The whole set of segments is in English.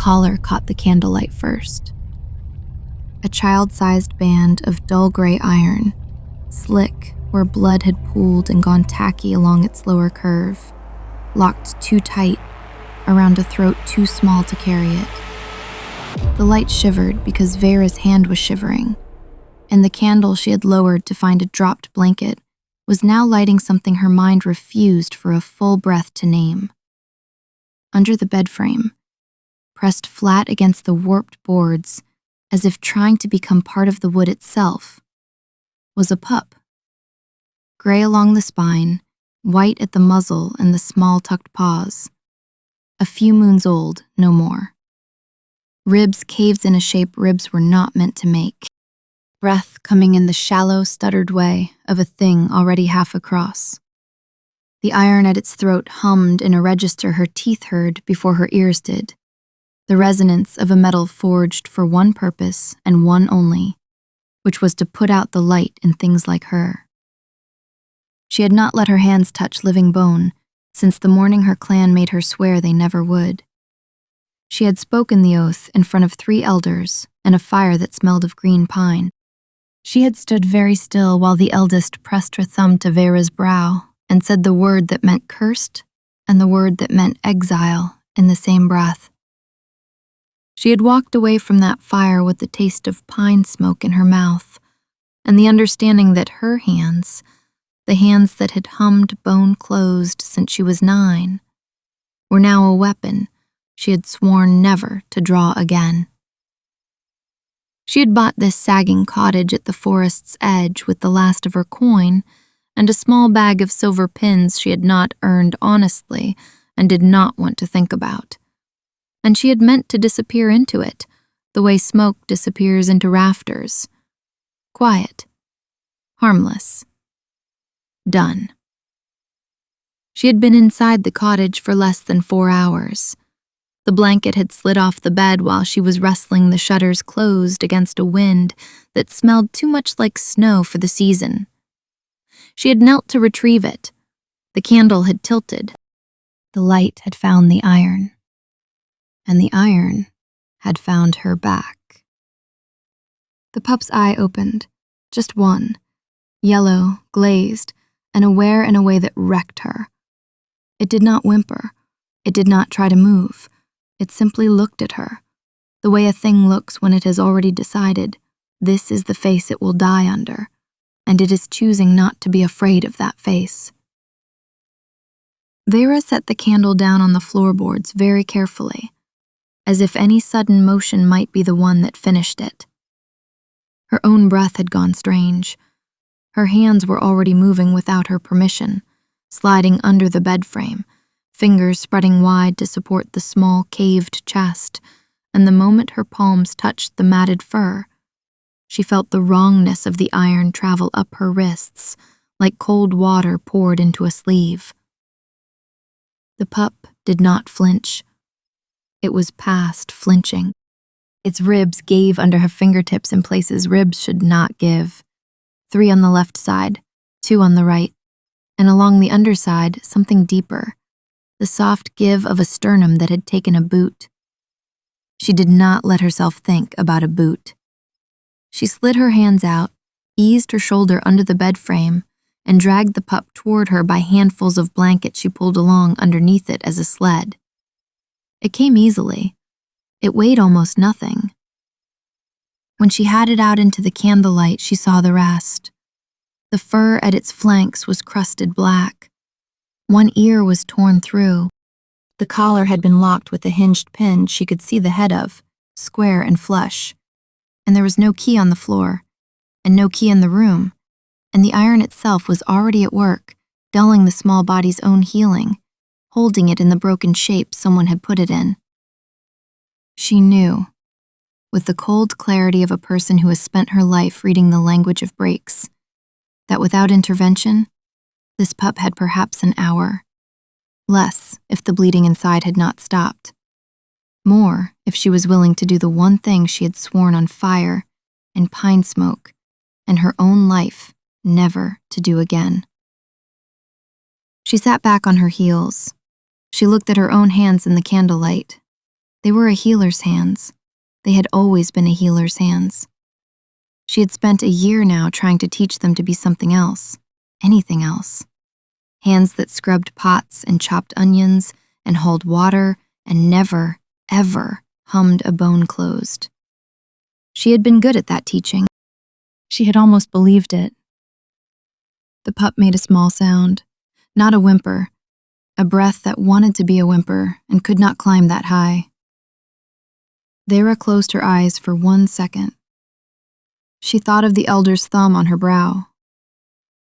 collar caught the candlelight first. A child-sized band of dull gray iron, slick where blood had pooled and gone tacky along its lower curve, locked too tight around a throat too small to carry it. The light shivered because Vera's hand was shivering, and the candle she had lowered to find a dropped blanket was now lighting something her mind refused for a full breath to name. Under the bed frame, pressed flat against the warped boards, as if trying to become part of the wood itself, was a pup. Gray along the spine, white at the muzzle and the small tucked paws. A few moons old, no more. Ribs caved in a shape ribs were not meant to make. Breath coming in the shallow, stuttered way of a thing already half across. The iron at its throat hummed in a register her teeth heard before her ears did. The resonance of a metal forged for one purpose and one only, which was to put out the light in things like her. She had not let her hands touch living bone since the morning her clan made her swear they never would. She had spoken the oath in front of 3 elders and a fire that smelled of green pine. She had stood very still while the eldest pressed her thumb to Vera's brow and said the word that meant cursed and the word that meant exile in the same breath. She had walked away from that fire with the taste of pine smoke in her mouth and the understanding that her hands, the hands that had hummed bone closed since she was 9, were now a weapon she had sworn never to draw again. She had bought this sagging cottage at the forest's edge with the last of her coin and a small bag of silver pins she had not earned honestly and did not want to think about. And she had meant to disappear into it, the way smoke disappears into rafters. Quiet. Harmless. Done. She had been inside the cottage for less than 4 hours. The blanket had slid off the bed while she was wrestling the shutters closed against a wind that smelled too much like snow for the season. She had knelt to retrieve it. The candle had tilted. The light had found the iron. And the iron had found her back. The pup's eye opened, just one, yellow, glazed, and aware in a way that wrecked her. It did not whimper. It did not try to move. It simply looked at her, the way a thing looks when it has already decided, this is the face it will die under, and it is choosing not to be afraid of that face. Vera set the candle down on the floorboards very carefully, as if any sudden motion might be the one that finished it. Her own breath had gone strange. Her hands were already moving without her permission, sliding under the bed frame, fingers spreading wide to support the small caved chest, and the moment her palms touched the matted fur, she felt the wrongness of the iron travel up her wrists like cold water poured into a sleeve. The pup did not flinch. It was past flinching. Its ribs gave under her fingertips in places ribs should not give. 3 on the left side, 2 on the right, and along the underside, something deeper, the soft give of a sternum that had taken a boot. She did not let herself think about a boot. She slid her hands out, eased her shoulder under the bed frame, and dragged the pup toward her by handfuls of blankets she pulled along underneath it as a sled. It came easily. It weighed almost nothing. When she had it out into the candlelight, she saw the rest. The fur at its flanks was crusted black. One ear was torn through. The collar had been locked with a hinged pin she could see the head of, square and flush. And there was no key on the floor, and no key in the room, and the iron itself was already at work, dulling the small body's own healing, holding it in the broken shape someone had put it in. She knew, with the cold clarity of a person who has spent her life reading the language of breaks, that without intervention, this pup had perhaps an hour. Less if the bleeding inside had not stopped. More if she was willing to do the one thing she had sworn on fire and pine smoke and her own life never to do again. She sat back on her heels. She looked at her own hands in the candlelight. They were a healer's hands. They had always been a healer's hands. She had spent a year now trying to teach them to be something else, anything else. Hands that scrubbed pots and chopped onions and hauled water and never, ever hummed a bone closed. She had been good at that teaching. She had almost believed it. The pup made a small sound, not a whimper, a breath that wanted to be a whimper and could not climb that high. Vera closed her eyes for 1 second. She thought of the elder's thumb on her brow.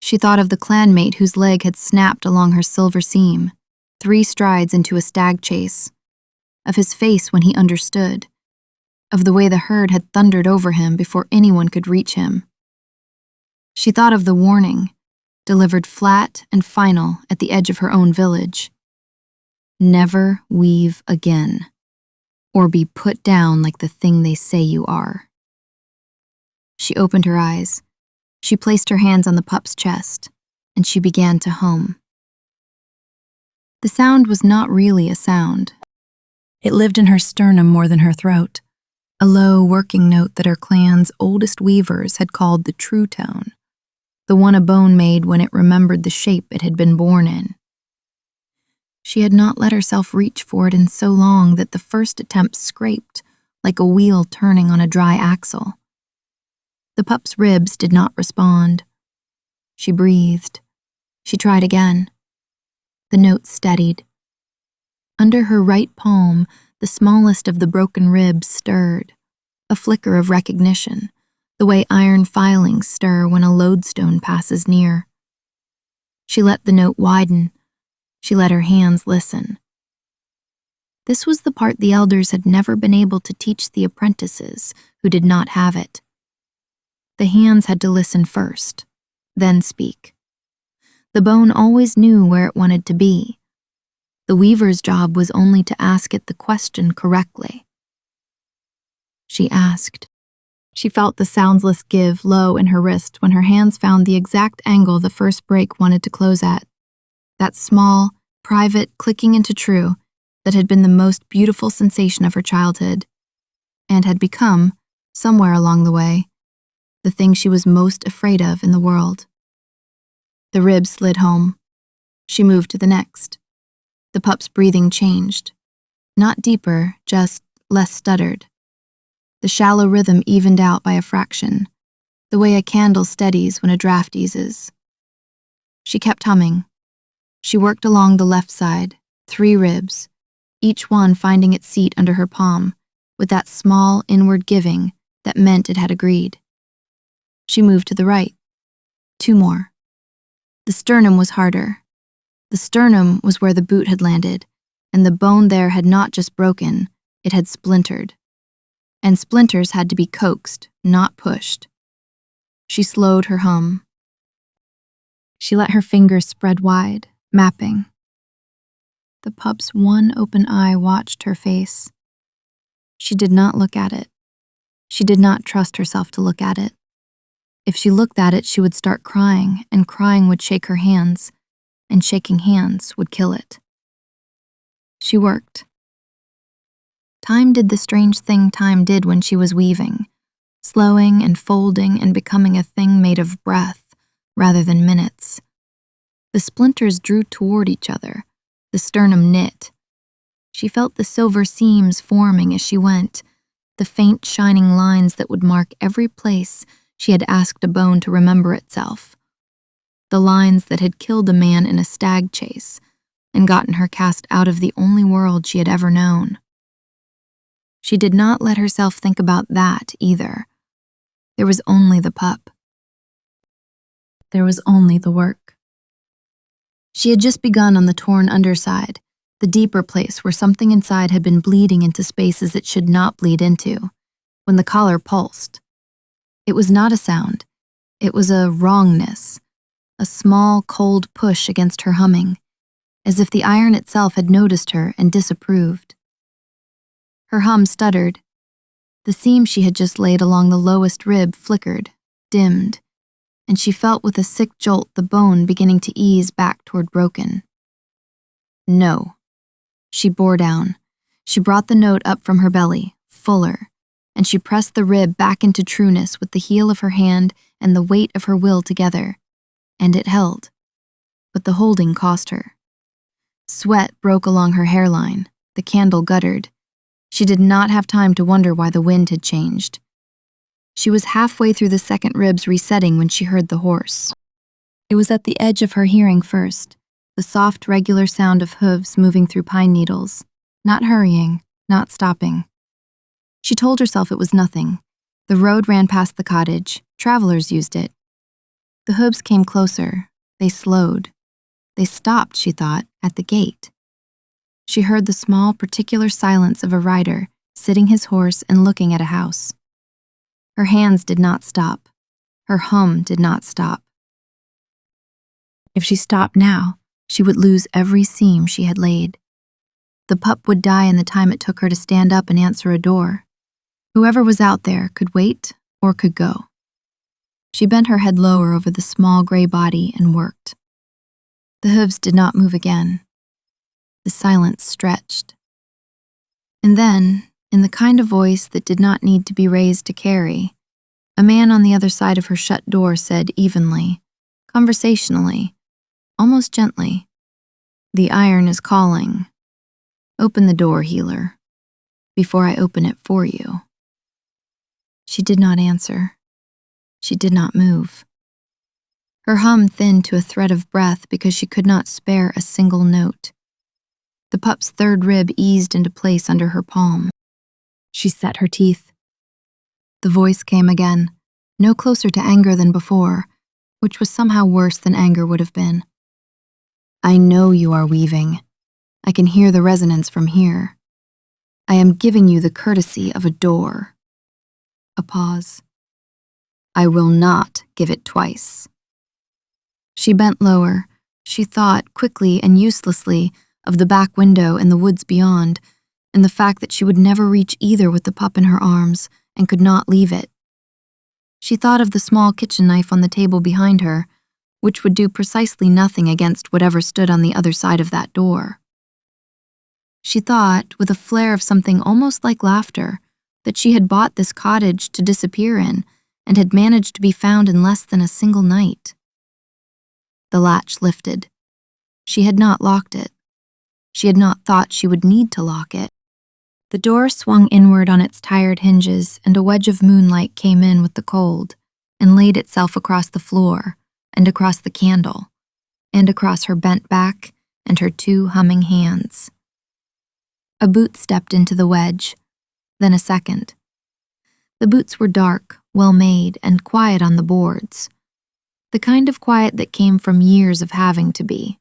She thought of the clanmate whose leg had snapped along her silver seam, 3 strides into a stag chase, of his face when he understood, of the way the herd had thundered over him before anyone could reach him. She thought of the warning, delivered flat and final at the edge of her own village. Never weave again, or be put down like the thing they say you are. She opened her eyes. She placed her hands on the pup's chest, and she began to hum. The sound was not really a sound. It lived in her sternum more than her throat, a low working note that her clan's oldest weavers had called the true tone, the one a bone made when it remembered the shape it had been born in. She had not let herself reach for it in so long that the first attempt scraped, like a wheel turning on a dry axle. The pup's ribs did not respond. She breathed. She tried again. The note steadied. Under her right palm, the smallest of the broken ribs stirred, a flicker of recognition, the way iron filings stir when a lodestone passes near. She let the note widen. She let her hands listen. This was the part the elders had never been able to teach the apprentices who did not have it. The hands had to listen first, then speak. The bone always knew where it wanted to be. The weaver's job was only to ask it the question correctly. She asked. She felt the soundless give low in her wrist when her hands found the exact angle the first break wanted to close at. That small, private clicking into true that had been the most beautiful sensation of her childhood, and had become, somewhere along the way, the thing she was most afraid of in the world. The rib slid home. She moved to the next. The pup's breathing changed. Not deeper, just less stuttered. The shallow rhythm evened out by a fraction, the way a candle steadies when a draft eases. She kept humming. She worked along the left side, 3 ribs, each one finding its seat under her palm, with that small inward giving that meant it had agreed. She moved to the right. 2 more. The sternum was harder. The sternum was where the boot had landed, and the bone there had not just broken, it had splintered. And splinters had to be coaxed, not pushed. She slowed her hum. She let her fingers spread wide, mapping. The pup's one open eye watched her face. She did not look at it. She did not trust herself to look at it. If she looked at it, she would start crying, and crying would shake her hands, and shaking hands would kill it. She worked. Time did the strange thing time did when she was weaving, slowing and folding and becoming a thing made of breath rather than minutes. The splinters drew toward each other, the sternum knit. She felt the silver seams forming as she went, the faint shining lines that would mark every place she had asked a bone to remember itself. The lines that had killed a man in a stag chase and gotten her cast out of the only world she had ever known. She did not let herself think about that either. There was only the pup. There was only the work. She had just begun on the torn underside, the deeper place where something inside had been bleeding into spaces it should not bleed into, when the collar pulsed. It was not a sound. It was a wrongness, a small, cold push against her humming, as if the iron itself had noticed her and disapproved. Her hum stuttered. The seam she had just laid along the lowest rib flickered, dimmed, and she felt with a sick jolt the bone beginning to ease back toward broken. No. She bore down. She brought the note up from her belly, fuller, and she pressed the rib back into trueness with the heel of her hand and the weight of her will together, and it held. But the holding cost her. Sweat broke along her hairline, the candle guttered. She did not have time to wonder why the wind had changed. She was halfway through the second rib's resetting when she heard the horse. It was at the edge of her hearing first, the soft, regular sound of hooves moving through pine needles, not hurrying, not stopping. She told herself it was nothing. The road ran past the cottage. Travelers used it. The hooves came closer. They slowed. They stopped, she thought, at the gate. She heard the small, particular silence of a rider sitting his horse and looking at a house. Her hands did not stop. Her hum did not stop. If she stopped now, she would lose every seam she had laid. The pup would die in the time it took her to stand up and answer a door. Whoever was out there could wait or could go. She bent her head lower over the small gray body and worked. The hooves did not move again. The silence stretched. And then, in the kind of voice that did not need to be raised to carry, a man on the other side of her shut door said evenly, conversationally, almost gently, "The iron is calling. Open the door, healer, before I open it for you." She did not answer. She did not move. Her hum thinned to a thread of breath because she could not spare a single note. The pup's third rib eased into place under her palm. She set her teeth. The voice came again, no closer to anger than before, which was somehow worse than anger would have been. "I know you are weaving. I can hear the resonance from here. I am giving you the courtesy of a door." A pause. "I will not give it twice." She bent lower. She thought, quickly and uselessly, of the back window and the woods beyond, and the fact that she would never reach either with the pup in her arms and could not leave it. She thought of the small kitchen knife on the table behind her, which would do precisely nothing against whatever stood on the other side of that door. She thought, with a flare of something almost like laughter, that she had bought this cottage to disappear in and had managed to be found in less than a single night. The latch lifted. She had not locked it. She had not thought she would need to lock it. The door swung inward on its tired hinges, and a wedge of moonlight came in with the cold and laid itself across the floor and across the candle and across her bent back and her two humming hands. A boot stepped into the wedge, then a second. The boots were dark, well-made, and quiet on the boards, the kind of quiet that came from years of having to be.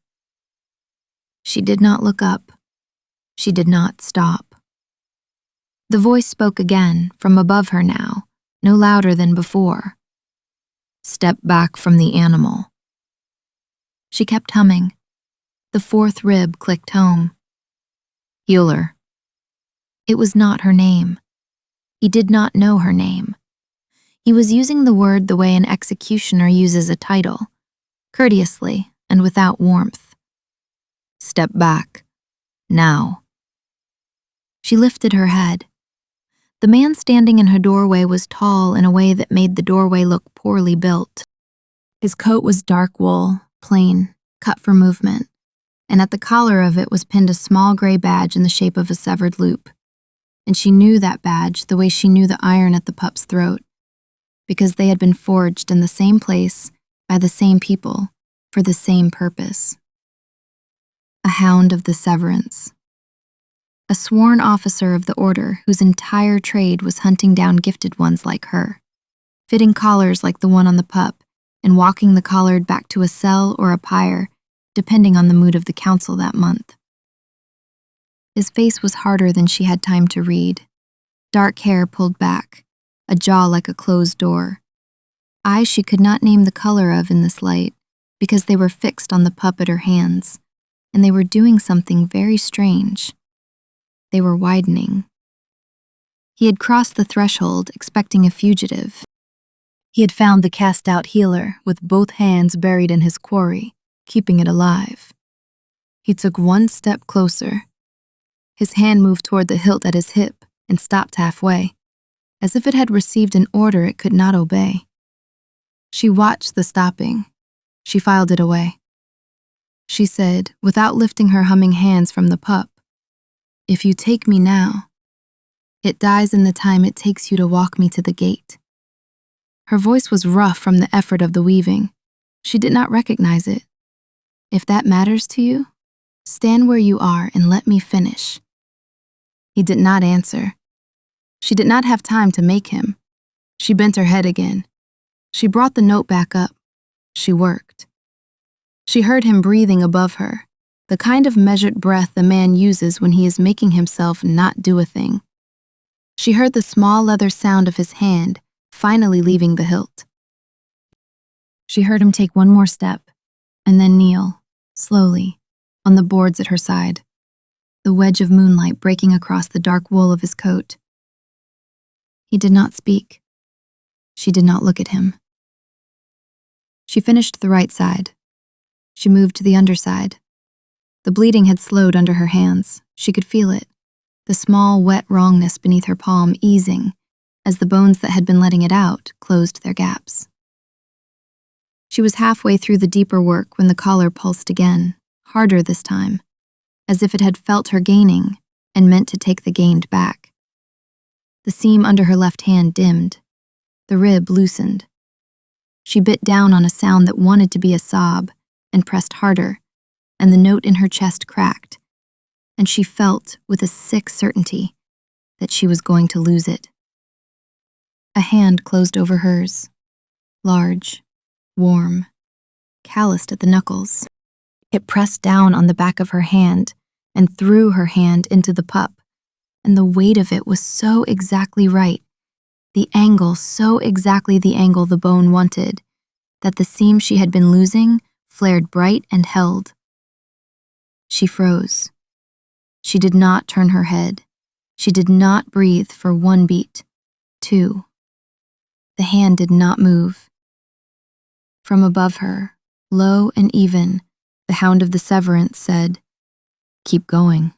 She did not look up. She did not stop. The voice spoke again, from above her now, no louder than before. "Step back from the animal." She kept humming. The fourth rib clicked home. "Healer." It was not her name. He did not know her name. He was using the word the way an executioner uses a title, courteously and without warmth. "Step back. Now." She lifted her head. The man standing in her doorway was tall in a way that made the doorway look poorly built. His coat was dark wool, plain, cut for movement, and at the collar of it was pinned a small gray badge in the shape of a severed loop. And she knew that badge the way she knew the iron at the pup's throat, because they had been forged in the same place, by the same people, for the same purpose. A hound of the severance. A sworn officer of the order whose entire trade was hunting down gifted ones like her, fitting collars like the one on the pup, and walking the collared back to a cell or a pyre, depending on the mood of the council that month. His face was harder than she had time to read. Dark hair pulled back, a jaw like a closed door. Eyes she could not name the color of in this light, because they were fixed on the pup at her hands, and they were doing something very strange. They were widening. He had crossed the threshold, expecting a fugitive. He had found the cast-out healer with both hands buried in his quarry, keeping it alive. He took one step closer. His hand moved toward the hilt at his hip and stopped halfway, as if it had received an order it could not obey. She watched the stopping. She filed it away. She said, without lifting her humming hands from the pup, "If you take me now, it dies in the time it takes you to walk me to the gate." Her voice was rough from the effort of the weaving. She did not recognize it. "If that matters to you, stand where you are and let me finish." He did not answer. She did not have time to make him. She bent her head again. She brought the note back up. She worked. She heard him breathing above her, the kind of measured breath a man uses when he is making himself not do a thing. She heard the small leather sound of his hand finally leaving the hilt. She heard him take one more step, and then kneel, slowly, on the boards at her side, the wedge of moonlight breaking across the dark wool of his coat. He did not speak. She did not look at him. She finished the right side. She moved to the underside. The bleeding had slowed under her hands. She could feel it, the small, wet wrongness beneath her palm easing as the bones that had been letting it out closed their gaps. She was halfway through the deeper work when the collar pulsed again, harder this time, as if it had felt her gaining and meant to take the gained back. The seam under her left hand dimmed. The rib loosened. She bit down on a sound that wanted to be a sob and pressed harder, and the note in her chest cracked, and she felt with a sick certainty that she was going to lose it. A hand closed over hers, large, warm, calloused at the knuckles. It pressed down on the back of her hand and threw her hand into the pup, and the weight of it was so exactly right, the angle so exactly the angle the bone wanted, that the seam she had been losing flared bright and held. She froze. She did not turn her head. She did not breathe for one beat, two. The hand did not move. From above her, low and even, the Hound of the Severance said, "Keep going."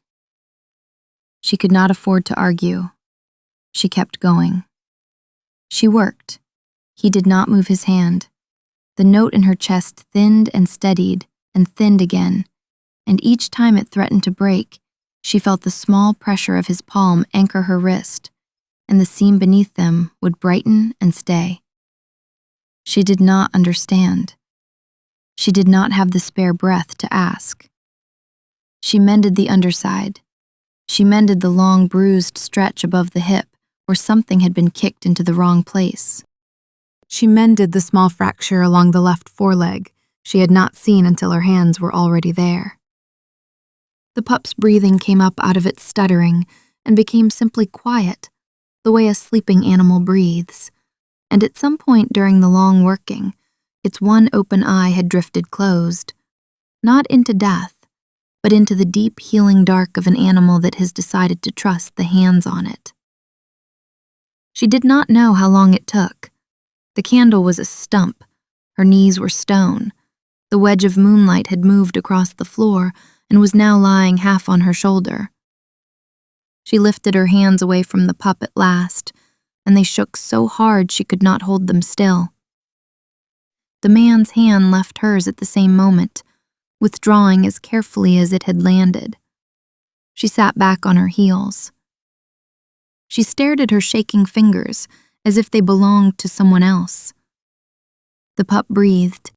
She could not afford to argue. She kept going. She worked. He did not move his hand. The note in her chest thinned and steadied and thinned again, and each time it threatened to break, she felt the small pressure of his palm anchor her wrist, and the seam beneath them would brighten and stay. She did not understand. She did not have the spare breath to ask. She mended the underside. She mended the long bruised stretch above the hip where something had been kicked into the wrong place. She mended the small fracture along the left foreleg she had not seen until her hands were already there. The pup's breathing came up out of its stuttering and became simply quiet, the way a sleeping animal breathes, and at some point during the long working, its one open eye had drifted closed, not into death, but into the deep healing dark of an animal that has decided to trust the hands on it. She did not know how long it took. The candle was a stump. Her knees were stone. The wedge of moonlight had moved across the floor and was now lying half on her shoulder. She lifted her hands away from the pup at last, and they shook so hard she could not hold them still. The man's hand left hers at the same moment, withdrawing as carefully as it had landed. She sat back on her heels. She stared at her shaking fingers as if they belonged to someone else. The pup breathed.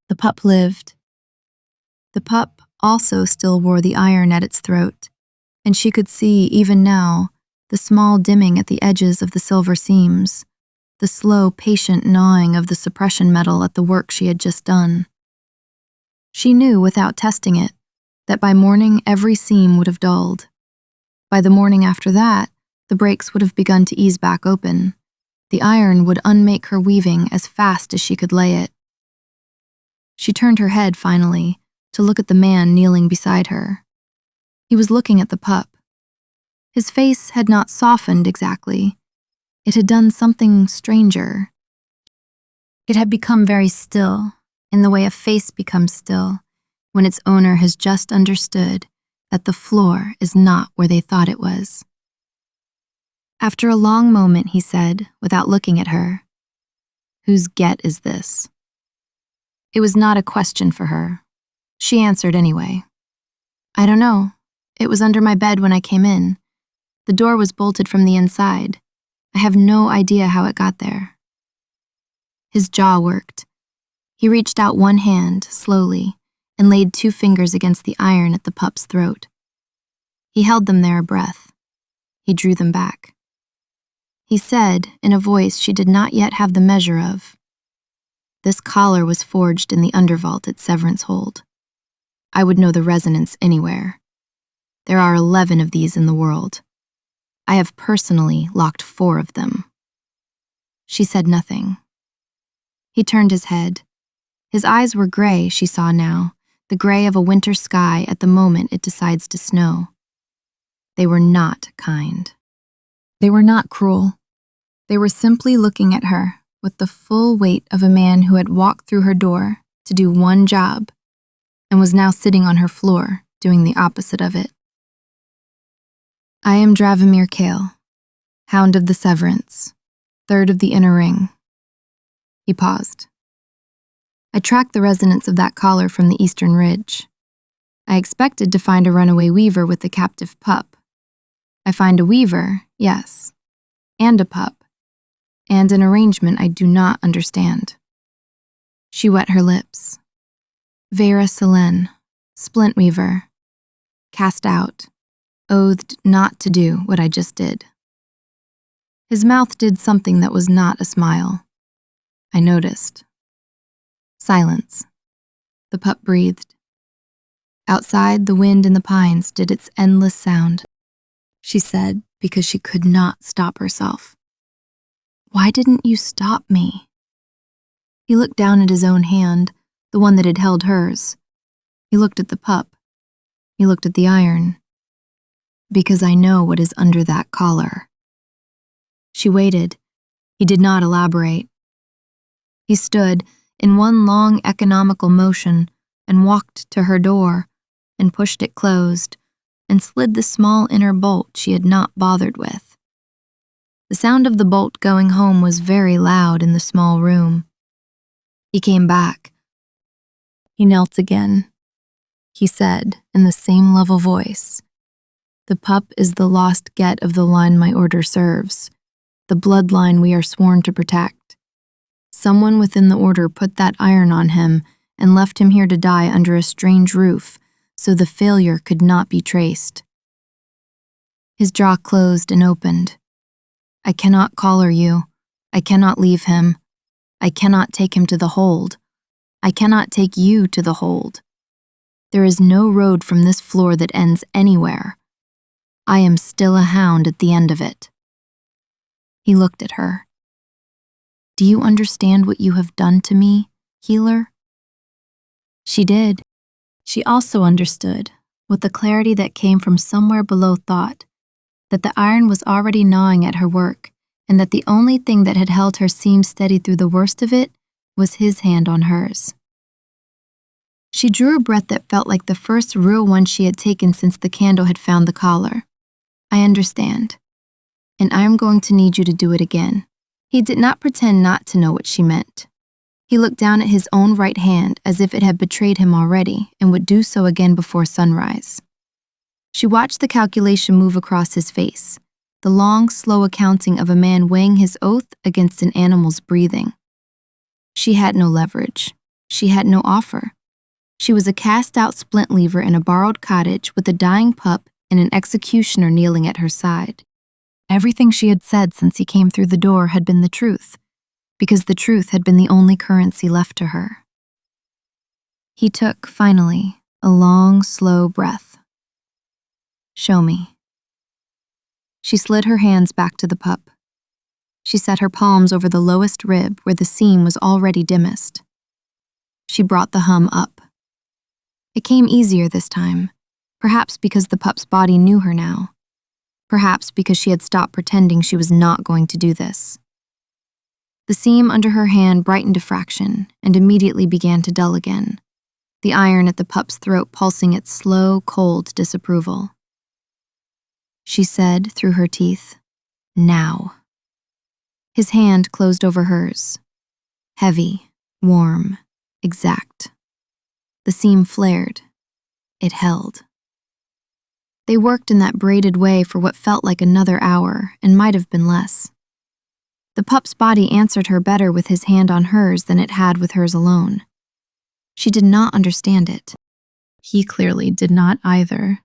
The pup lived. The pup also still wore the iron at its throat, and she could see, even now, the small dimming at the edges of the silver seams, the slow, patient gnawing of the suppression metal at the work she had just done. She knew, without testing it, that by morning every seam would have dulled. By the morning after that, the breaks would have begun to ease back open. The iron would unmake her weaving as fast as she could lay it. She turned her head, finally, to look at the man kneeling beside her. He was looking at the pup. His face had not softened exactly. It had done something stranger. It had become very still, in the way a face becomes still when its owner has just understood that the floor is not where they thought it was. After a long moment, he said, without looking at her, "Whose get is this?" It was not a question for her. She answered anyway. "I don't know. It was under my bed when I came in. The door was bolted from the inside. I have no idea how it got there." His jaw worked. He reached out one hand, slowly, and laid 2 fingers against the iron at the pup's throat. He held them there a breath. He drew them back. He said, in a voice she did not yet have the measure of, "This collar was forged in the undervault at Severance Hold. I would know the resonance anywhere. There are 11 of these in the world. I have personally locked 4 of them." She said nothing. He turned his head. His eyes were gray, she saw now, the gray of a winter sky at the moment it decides to snow. They were not kind. They were not cruel. They were simply looking at her with the full weight of a man who had walked through her door to do one job and was now sitting on her floor doing the opposite of it. "I am Dravamir Kale, Hound of the Severance, 3rd of the Inner Ring." He paused. "I tracked the resonance of that collar from the eastern ridge. I expected to find a runaway weaver with a captive pup. I find a weaver, yes, and a pup, and an arrangement I do not understand." She wet her lips. "Vera Selene, splint weaver, cast out, oathed not to do what I just did." His mouth did something that was not a smile. I noticed. Silence. The pup breathed. Outside, the wind in the pines did its endless sound. She said, because she could not stop herself, "Why didn't you stop me?" He looked down at his own hand, the one that had held hers. He looked at the pup. He looked at the iron. "Because I know what is under that collar." She waited. He did not elaborate. He stood in one long economical motion and walked to her door and pushed it closed and slid the small inner bolt she had not bothered with. The sound of the bolt going home was very loud in the small room. He came back. He knelt again. He said in the same level voice, "The pup is the lost get of the line my order serves, the bloodline we are sworn to protect. Someone within the order put that iron on him and left him here to die under a strange roof, so the failure could not be traced." His jaw closed and opened. "I cannot collar you. I cannot leave him. I cannot take him to the hold. I cannot take you to the hold. There is no road from this floor that ends anywhere. I am still a hound at the end of it." He looked at her. "Do you understand what you have done to me, healer?" She did. She also understood, with the clarity that came from somewhere below thought, that the iron was already gnawing at her work, and that the only thing that had held her seam steady through the worst of it was his hand on hers. She drew a breath that felt like the first real one she had taken since the candle had found the collar. "I understand, and I am going to need you to do it again." He did not pretend not to know what she meant. He looked down at his own right hand as if it had betrayed him already and would do so again before sunrise. She watched the calculation move across his face, the long, slow accounting of a man weighing his oath against an animal's breathing. She had no leverage. She had no offer. She was a cast-out splint lever in a borrowed cottage with a dying pup and an executioner kneeling at her side. Everything she had said since he came through the door had been the truth, because the truth had been the only currency left to her. He took, finally, a long, slow breath. "Show me." She slid her hands back to the pup. She set her palms over the lowest rib where the seam was already dimmest. She brought the hum up. It came easier this time, perhaps because the pup's body knew her now. Perhaps because she had stopped pretending she was not going to do this. The seam under her hand brightened a fraction and immediately began to dull again. the iron at the pup's throat pulsing its slow, cold disapproval. She said through her teeth, "Now." His hand closed over hers. Heavy, warm, exact. The seam flared. It held. They worked in that braided way for what felt like another hour, and might have been less. The pup's body answered her better with his hand on hers than it had with hers alone. She did not understand it. He clearly did not either.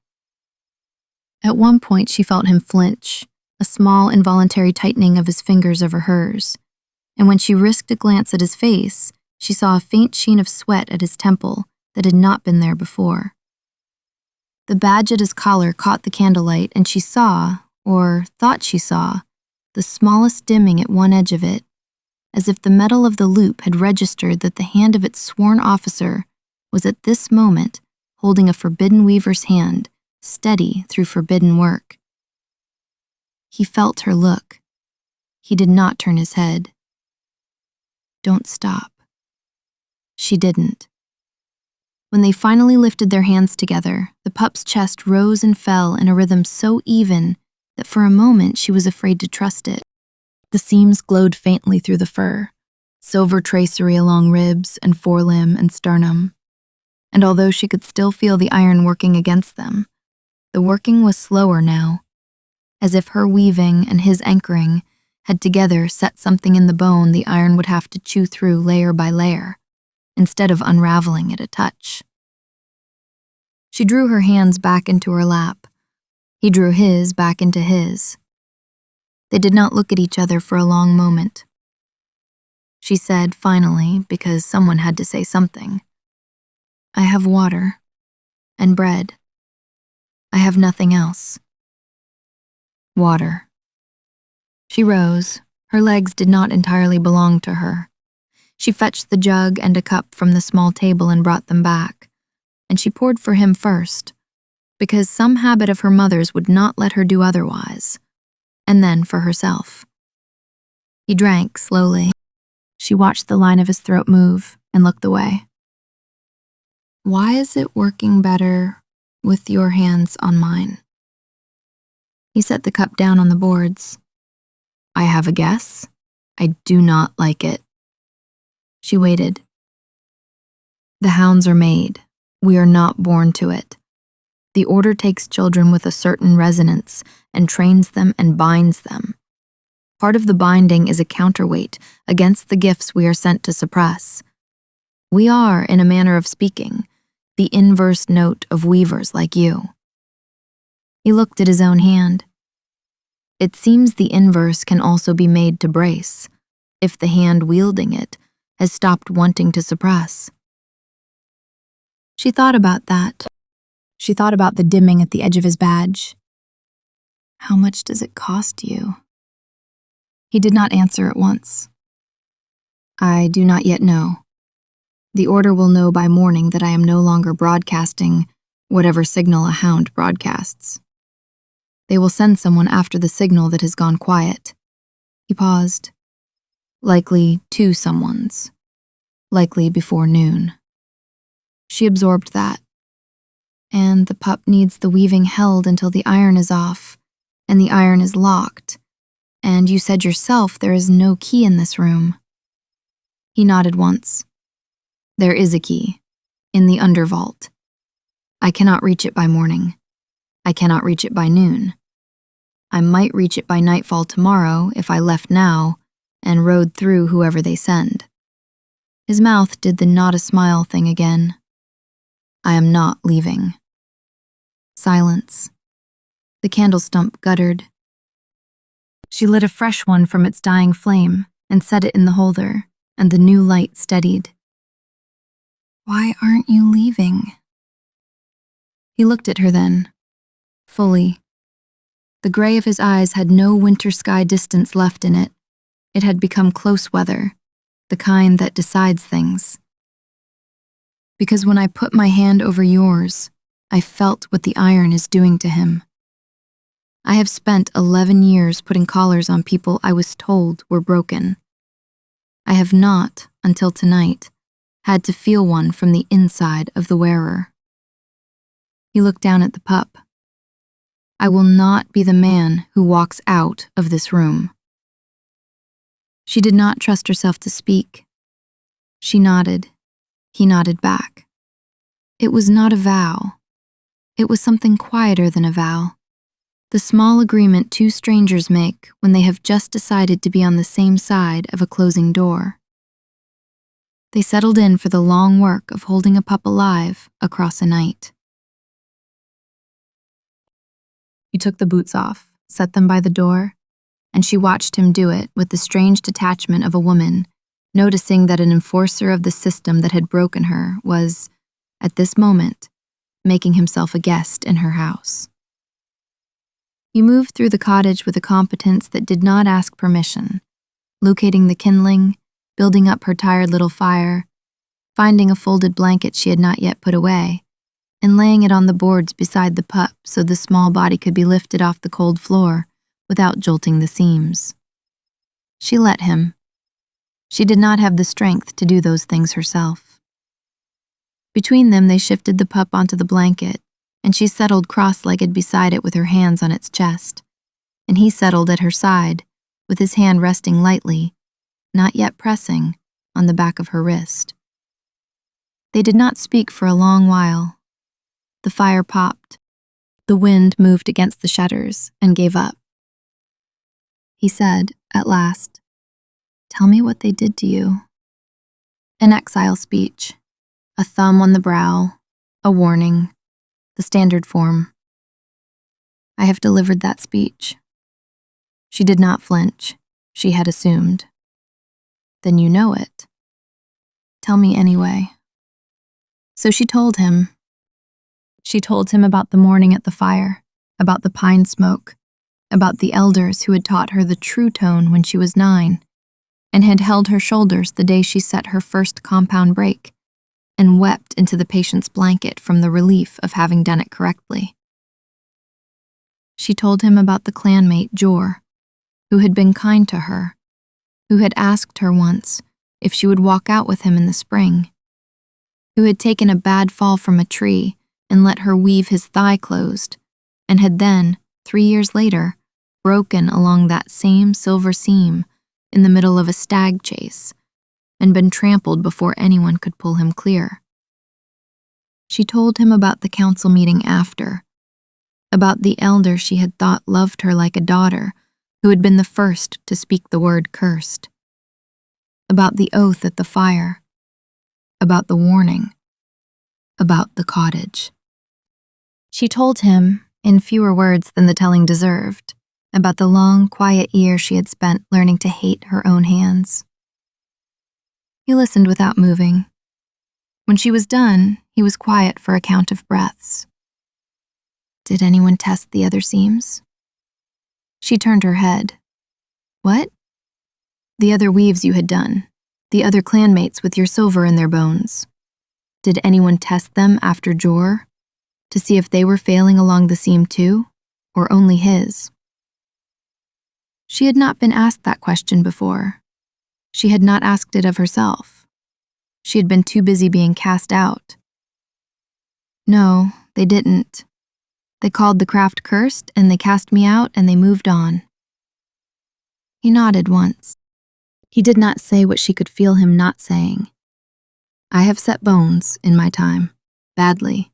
At one point, she felt him flinch, a small involuntary tightening of his fingers over hers, and when she risked a glance at his face, she saw a faint sheen of sweat at his temple that had not been there before. The badge at his collar caught the candlelight, and she saw, or thought she saw, the smallest dimming at one edge of it, as if the metal of the loop had registered that the hand of its sworn officer was at this moment holding a forbidden weaver's hand, steady through forbidden work. He felt her look. He did not turn his head. "Don't stop." She didn't. When they finally lifted their hands together, the pup's chest rose and fell in a rhythm so even that for a moment she was afraid to trust it. The seams glowed faintly through the fur, silver tracery along ribs and forelimb and sternum. And although she could still feel the iron working against them, the working was slower now, as if her weaving and his anchoring had together set something in the bone the iron would have to chew through layer by layer, instead of unraveling at a touch. She drew her hands back into her lap. He drew his back into his. They did not look at each other for a long moment. She said finally, because someone had to say something, "I have water and bread. I have nothing else." Water. She rose. Her legs did not entirely belong to her. She fetched the jug and a cup from the small table and brought them back, and she poured for him first, because some habit of her mother's would not let her do otherwise, and then for herself. He drank slowly. She watched the line of his throat move and looked away. "Why is it working better with your hands on mine?" He set the cup down on the boards. "I have a guess. I do not like it." She waited. "The hounds are made. We are not born to it. The order takes children with a certain resonance and trains them and binds them. Part of the binding is a counterweight against the gifts we are sent to suppress. We are, in a manner of speaking, the inverse note of weavers like you." He looked at his own hand. It seems the inverse can also be made to brace, if the hand wielding it has stopped wanting to suppress. She thought about that. She thought about the dimming at the edge of his badge. "How much does it cost you?" He did not answer at once. "I do not yet know. The order will know by morning that I am no longer broadcasting whatever signal a hound broadcasts. They will send someone after the signal that has gone quiet." He paused. "Likely 2 someones. Likely before noon." She absorbed that. "And the pup needs the weaving held until the iron is off, and the iron is locked. And you said yourself there is no key in this room." He nodded once. "There is a key, in the undervault. I cannot reach it by morning. I cannot reach it by noon. I might reach it by nightfall tomorrow if I left now and rode through whoever they send." His mouth did the not a smile thing again. "I am not leaving." Silence. The candle stump guttered. She lit a fresh one from its dying flame and set it in the holder, and the new light steadied. "Why aren't you leaving?" He looked at her then, fully. The gray of his eyes had no winter sky distance left in it. It had become close weather, the kind that decides things. "Because when I put my hand over yours, I felt what the iron is doing to him. I have spent 11 years putting collars on people I was told were broken. I have not, until tonight, had to feel one from the inside of the wearer. He looked down at the pup. I will not be the man who walks out of this room. She did not trust herself to speak. She nodded. He nodded back. It was not a vow. It was something quieter than a vow. The small agreement two strangers make when they have just decided to be on the same side of a closing door. They settled in for the long work of holding a pup alive across a night. He took the boots off, set them by the door, and she watched him do it with the strange detachment of a woman, noticing that an enforcer of the system that had broken her was, at this moment, making himself a guest in her house. He moved through the cottage with a competence that did not ask permission, locating the kindling, building up her tired little fire, finding a folded blanket she had not yet put away, and laying it on the boards beside the pup so the small body could be lifted off the cold floor without jolting the seams. She let him. She did not have the strength to do those things herself. Between them, they shifted the pup onto the blanket, and she settled cross-legged beside it with her hands on its chest, and he settled at her side, with his hand resting lightly, not yet pressing, on the back of her wrist. They did not speak for a long while. The fire popped. The wind moved against the shutters and gave up. He said, at last, "Tell me what they did to you." An exile speech, a thumb on the brow, a warning, the standard form. I have delivered that speech. She did not flinch. She had assumed. Then you know it. Tell me anyway. So she told him. She told him about the morning at the fire, about the pine smoke, about the elders who had taught her the true tone when she was 9, and had held her shoulders the day she set her first compound break, and wept into the patient's blanket from the relief of having done it correctly. She told him about the clanmate, Jor, who had been kind to her, who had asked her once if she would walk out with him in the spring, who had taken a bad fall from a tree and let her weave his thigh closed, and had then, 3 years later, broken along that same silver seam in the middle of a stag chase, and been trampled before anyone could pull him clear. She told him about the council meeting after, about the elder she had thought loved her like a daughter, who had been the first to speak the word cursed, about the oath at the fire, about the warning, about the cottage. She told him, in fewer words than the telling deserved, about the long, quiet year she had spent learning to hate her own hands. He listened without moving. When she was done, he was quiet for a count of breaths. Did anyone test the other seams? She turned her head. What? The other weaves you had done, the other clanmates with your silver in their bones. Did anyone test them after Jor, to see if they were failing along the seam too, or only his? She had not been asked that question before. She had not asked it of herself. She had been too busy being cast out. No, they didn't. They called the craft cursed, and they cast me out, and they moved on. He nodded once. He did not say what she could feel him not saying. I have set bones in my time, badly.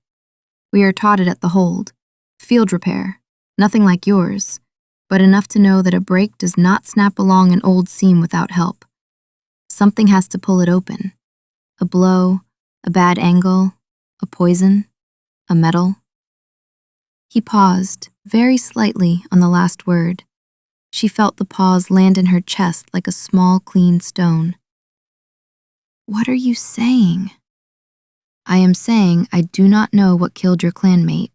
We are taught it at the hold. Field repair, nothing like yours, but enough to know that a break does not snap along an old seam without help. Something has to pull it open. A blow, a bad angle, a poison, a metal. He paused, very slightly, on the last word. She felt the pause land in her chest like a small, clean stone. What are you saying? I am saying I do not know what killed your clanmate,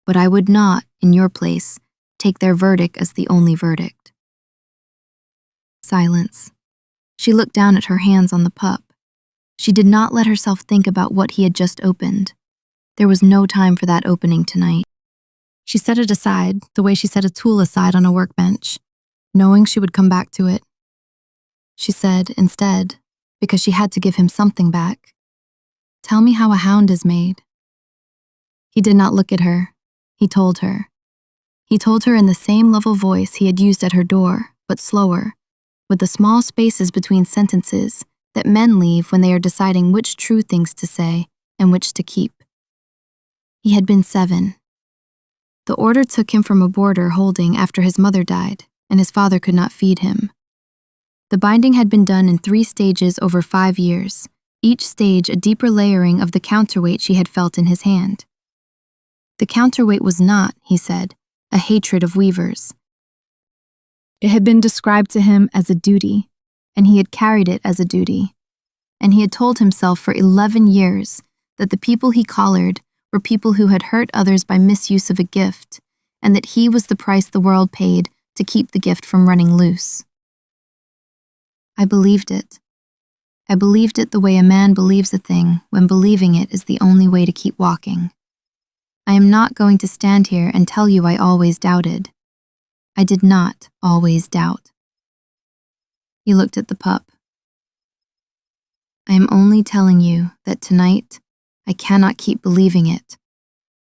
but I would not, in your place, take their verdict as the only verdict. Silence. She looked down at her hands on the pup. She did not let herself think about what he had just opened. There was no time for that opening tonight. She set it aside, the way she set a tool aside on a workbench, knowing she would come back to it. She said, instead, because she had to give him something back, Tell me how a hound is made." He did not look at her. He told her. He told her in the same level voice he had used at her door, but slower, with the small spaces between sentences that men leave when they are deciding which true things to say and which to keep. He had been 7. The order took him from a boarder holding after his mother died, and his father could not feed him. The binding had been done in 3 stages over 5 years, each stage a deeper layering of the counterweight she had felt in his hand. The counterweight was not, he said, a hatred of weavers. It had been described to him as a duty, and he had carried it as a duty. And he had told himself for 11 years that the people he collared were people who had hurt others by misuse of a gift, and that he was the price the world paid to keep the gift from running loose. I believed it. I believed it the way a man believes a thing when believing it is the only way to keep walking. I am not going to stand here and tell you I always doubted. I did not always doubt. He looked at the pup. I am only telling you that tonight I cannot keep believing it,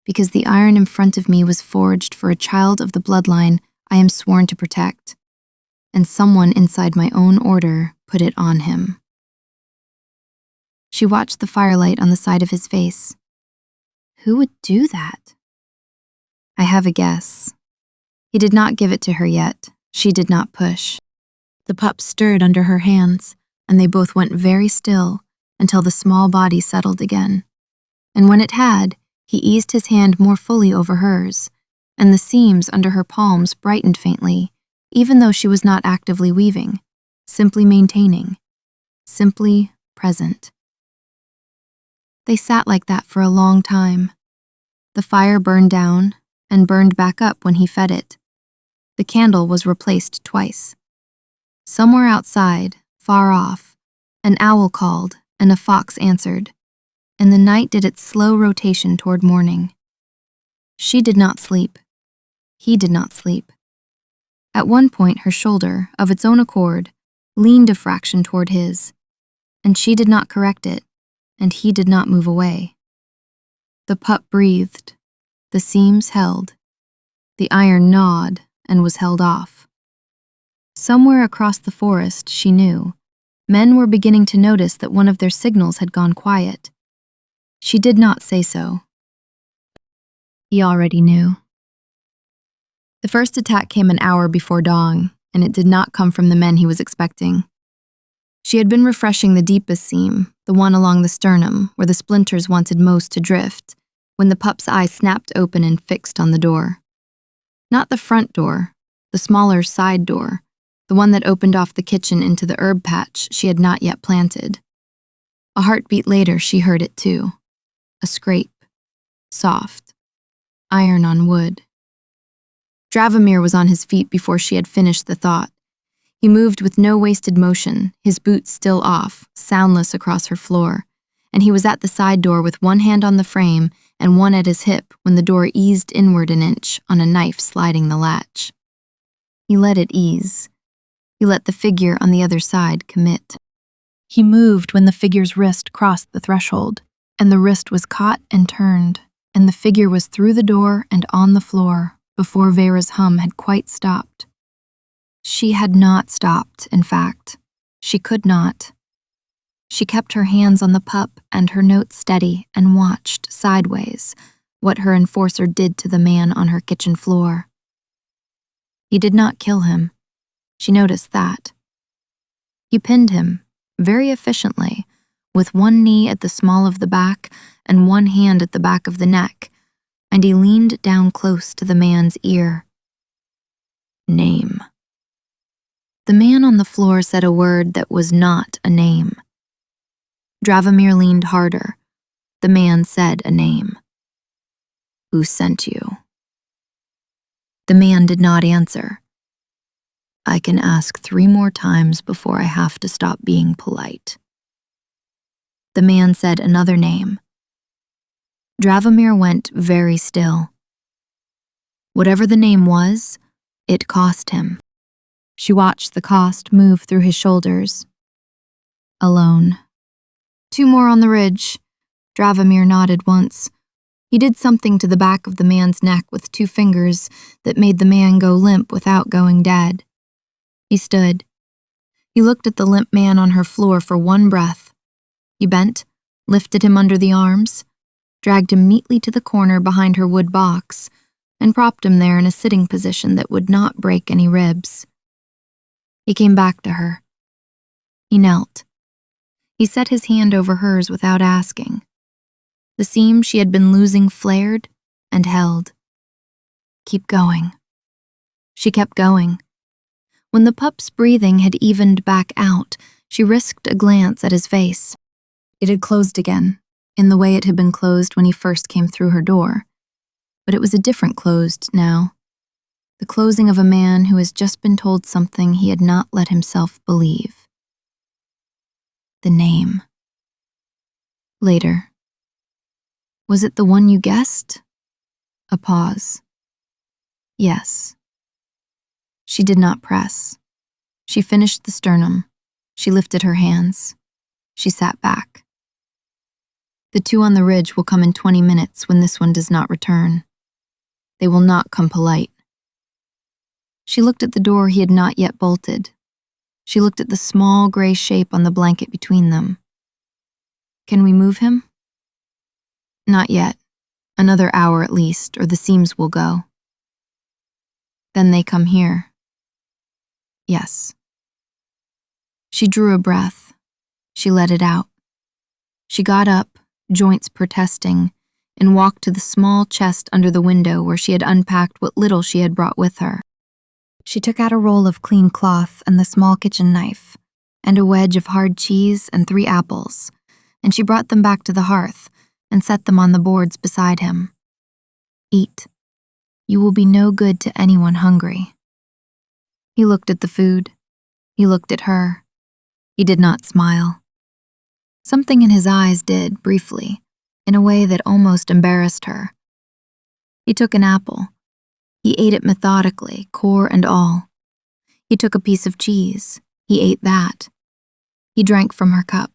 because the iron in front of me was forged for a child of the bloodline I am sworn to protect, and someone inside my own order put it on him. She watched the firelight on the side of his face. Who would do that? I have a guess. He did not give it to her yet. She did not push. The pup stirred under her hands, and they both went very still until the small body settled again. And when it had, he eased his hand more fully over hers, and the seams under her palms brightened faintly, even though she was not actively weaving, simply maintaining, simply present. They sat like that for a long time. The fire burned down and burned back up when he fed it. The candle was replaced twice. Somewhere outside, far off, an owl called and a fox answered, and the night did its slow rotation toward morning. She did not sleep. He did not sleep. At one point, her shoulder, of its own accord, leaned a fraction toward his, and she did not correct it, and he did not move away. The pup breathed. The seams held. The iron gnawed and was held off. Somewhere across the forest, she knew, men were beginning to notice that one of their signals had gone quiet. She did not say so. He already knew. The first attack came an hour before dawn, and it did not come from the men he was expecting. She had been refreshing the deepest seam, the one along the sternum, where the splinters wanted most to drift, when the pup's eye snapped open and fixed on the door. Not the front door, the smaller side door, the one that opened off the kitchen into the herb patch she had not yet planted. A heartbeat later, she heard it too. A scrape. Soft. Iron on wood. Dravomir was on his feet before she had finished the thought. He moved with no wasted motion, his boots still off, soundless across her floor, and he was at the side door with one hand on the frame and one at his hip when the door eased inward an inch on a knife sliding the latch. He let it ease. He let the figure on the other side commit. He moved when the figure's wrist crossed the threshold, and the wrist was caught and turned, and the figure was through the door and on the floor before Vera's hum had quite stopped. She had not stopped, in fact. She could not. She kept her hands on the pup and her notes steady and watched, sideways, what her enforcer did to the man on her kitchen floor. He did not kill him. She noticed that. He pinned him, very efficiently, with one knee at the small of the back and one hand at the back of the neck, and he leaned down close to the man's ear. Name. The man on the floor said a word that was not a name. Dravomir leaned harder. The man said a name. Who sent you? The man did not answer. I can ask 3 more times before I have to stop being polite. The man said another name. Dravomir went very still. Whatever the name was, it cost him. She watched the cost move through his shoulders. Alone. 2 more on the ridge. Dravamir nodded once. He did something to the back of the man's neck with 2 fingers that made the man go limp without going dead. He stood. He looked at the limp man on her floor for one breath. He bent, lifted him under the arms, dragged him neatly to the corner behind her wood box, and propped him there in a sitting position that would not break any ribs. He came back to her. He knelt. He set his hand over hers without asking. The seam she had been losing flared and held. Keep going. She kept going. When the pup's breathing had evened back out, she risked a glance at his face. It had closed again, in the way it had been closed when he first came through her door. But it was a different closed now. The closing of a man who has just been told something he had not let himself believe. The name. Later. Was it the one you guessed? A pause. Yes. She did not press. She finished the sternum. She lifted her hands. She sat back. The 2 on the ridge will come in 20 minutes when this one does not return. They will not come polite. She looked at the door he had not yet bolted. She looked at the small gray shape on the blanket between them. Can we move him? Not yet. Another hour at least, or the seams will go. Then they come here. Yes. She drew a breath. She let it out. She got up, joints protesting, and walked to the small chest under the window where she had unpacked what little she had brought with her. She took out a roll of clean cloth and the small kitchen knife, and a wedge of hard cheese and 3 apples, and she brought them back to the hearth and set them on the boards beside him. Eat. You will be no good to anyone hungry. He looked at the food. He looked at her. He did not smile. Something in his eyes did, briefly, in a way that almost embarrassed her. He took an apple. He ate it methodically, core and all. He took a piece of cheese. He ate that. He drank from her cup.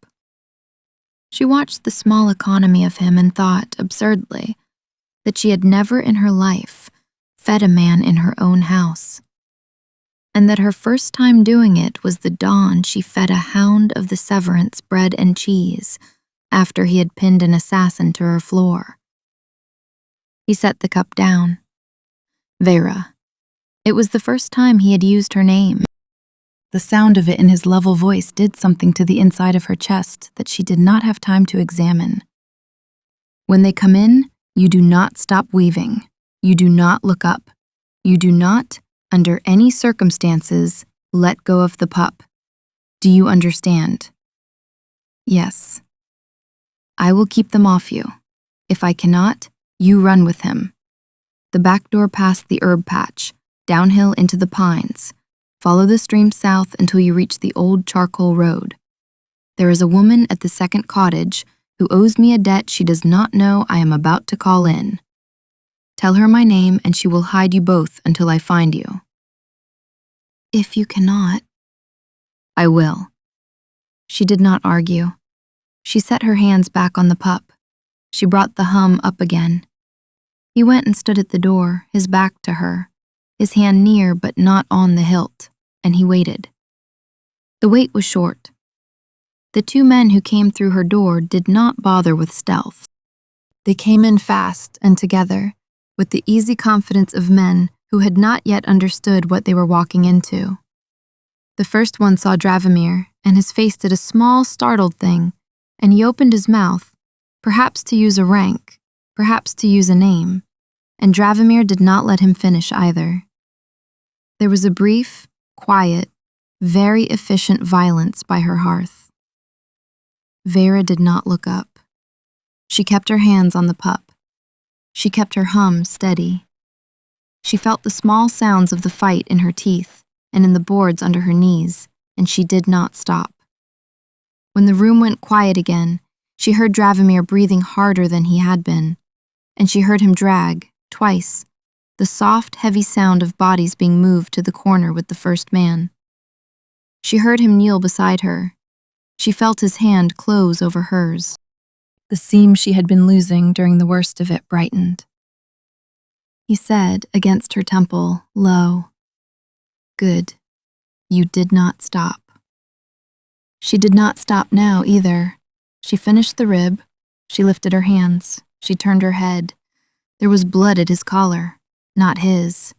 She watched the small economy of him and thought, absurdly, that she had never in her life fed a man in her own house, and that her first time doing it was the dawn she fed a hound of the Severance bread and cheese after he had pinned an assassin to her floor. He set the cup down. Vera. It was the first time he had used her name. The sound of it in his level voice did something to the inside of her chest that she did not have time to examine. When they come in, you do not stop weaving. You do not look up. You do not, under any circumstances, let go of the pup. Do you understand? Yes. I will keep them off you. If I cannot, you run with him. The back door past the herb patch, downhill into the pines. Follow the stream south until you reach the old charcoal road. There is a woman at the second cottage who owes me a debt she does not know I am about to call in. Tell her my name and she will hide you both until I find you. If you cannot. I will. She did not argue. She set her hands back on the pup. She brought the hum up again. He went and stood at the door, his back to her, his hand near but not on the hilt, and he waited. The wait was short. The 2 men who came through her door did not bother with stealth. They came in fast and together, with the easy confidence of men who had not yet understood what they were walking into. The first one saw Dravamir, and his face did a small, startled thing, and he opened his mouth, perhaps to use a rank, perhaps to use a name, and Dravamir did not let him finish either. There was a brief, quiet, very efficient violence by her hearth. Vera did not look up. She kept her hands on the pup. She kept her hum steady. She felt the small sounds of the fight in her teeth and in the boards under her knees, and she did not stop. When the room went quiet again, she heard Dravamir breathing harder than he had been, and she heard him drag, twice, the soft, heavy sound of bodies being moved to the corner with the first man. She heard him kneel beside her. She felt his hand close over hers. The seam she had been losing during the worst of it brightened. He said, against her temple, low, "Good. You did not stop." She did not stop now, either. She finished the rib. She lifted her hands. She turned her head. There was blood at his collar. Not his.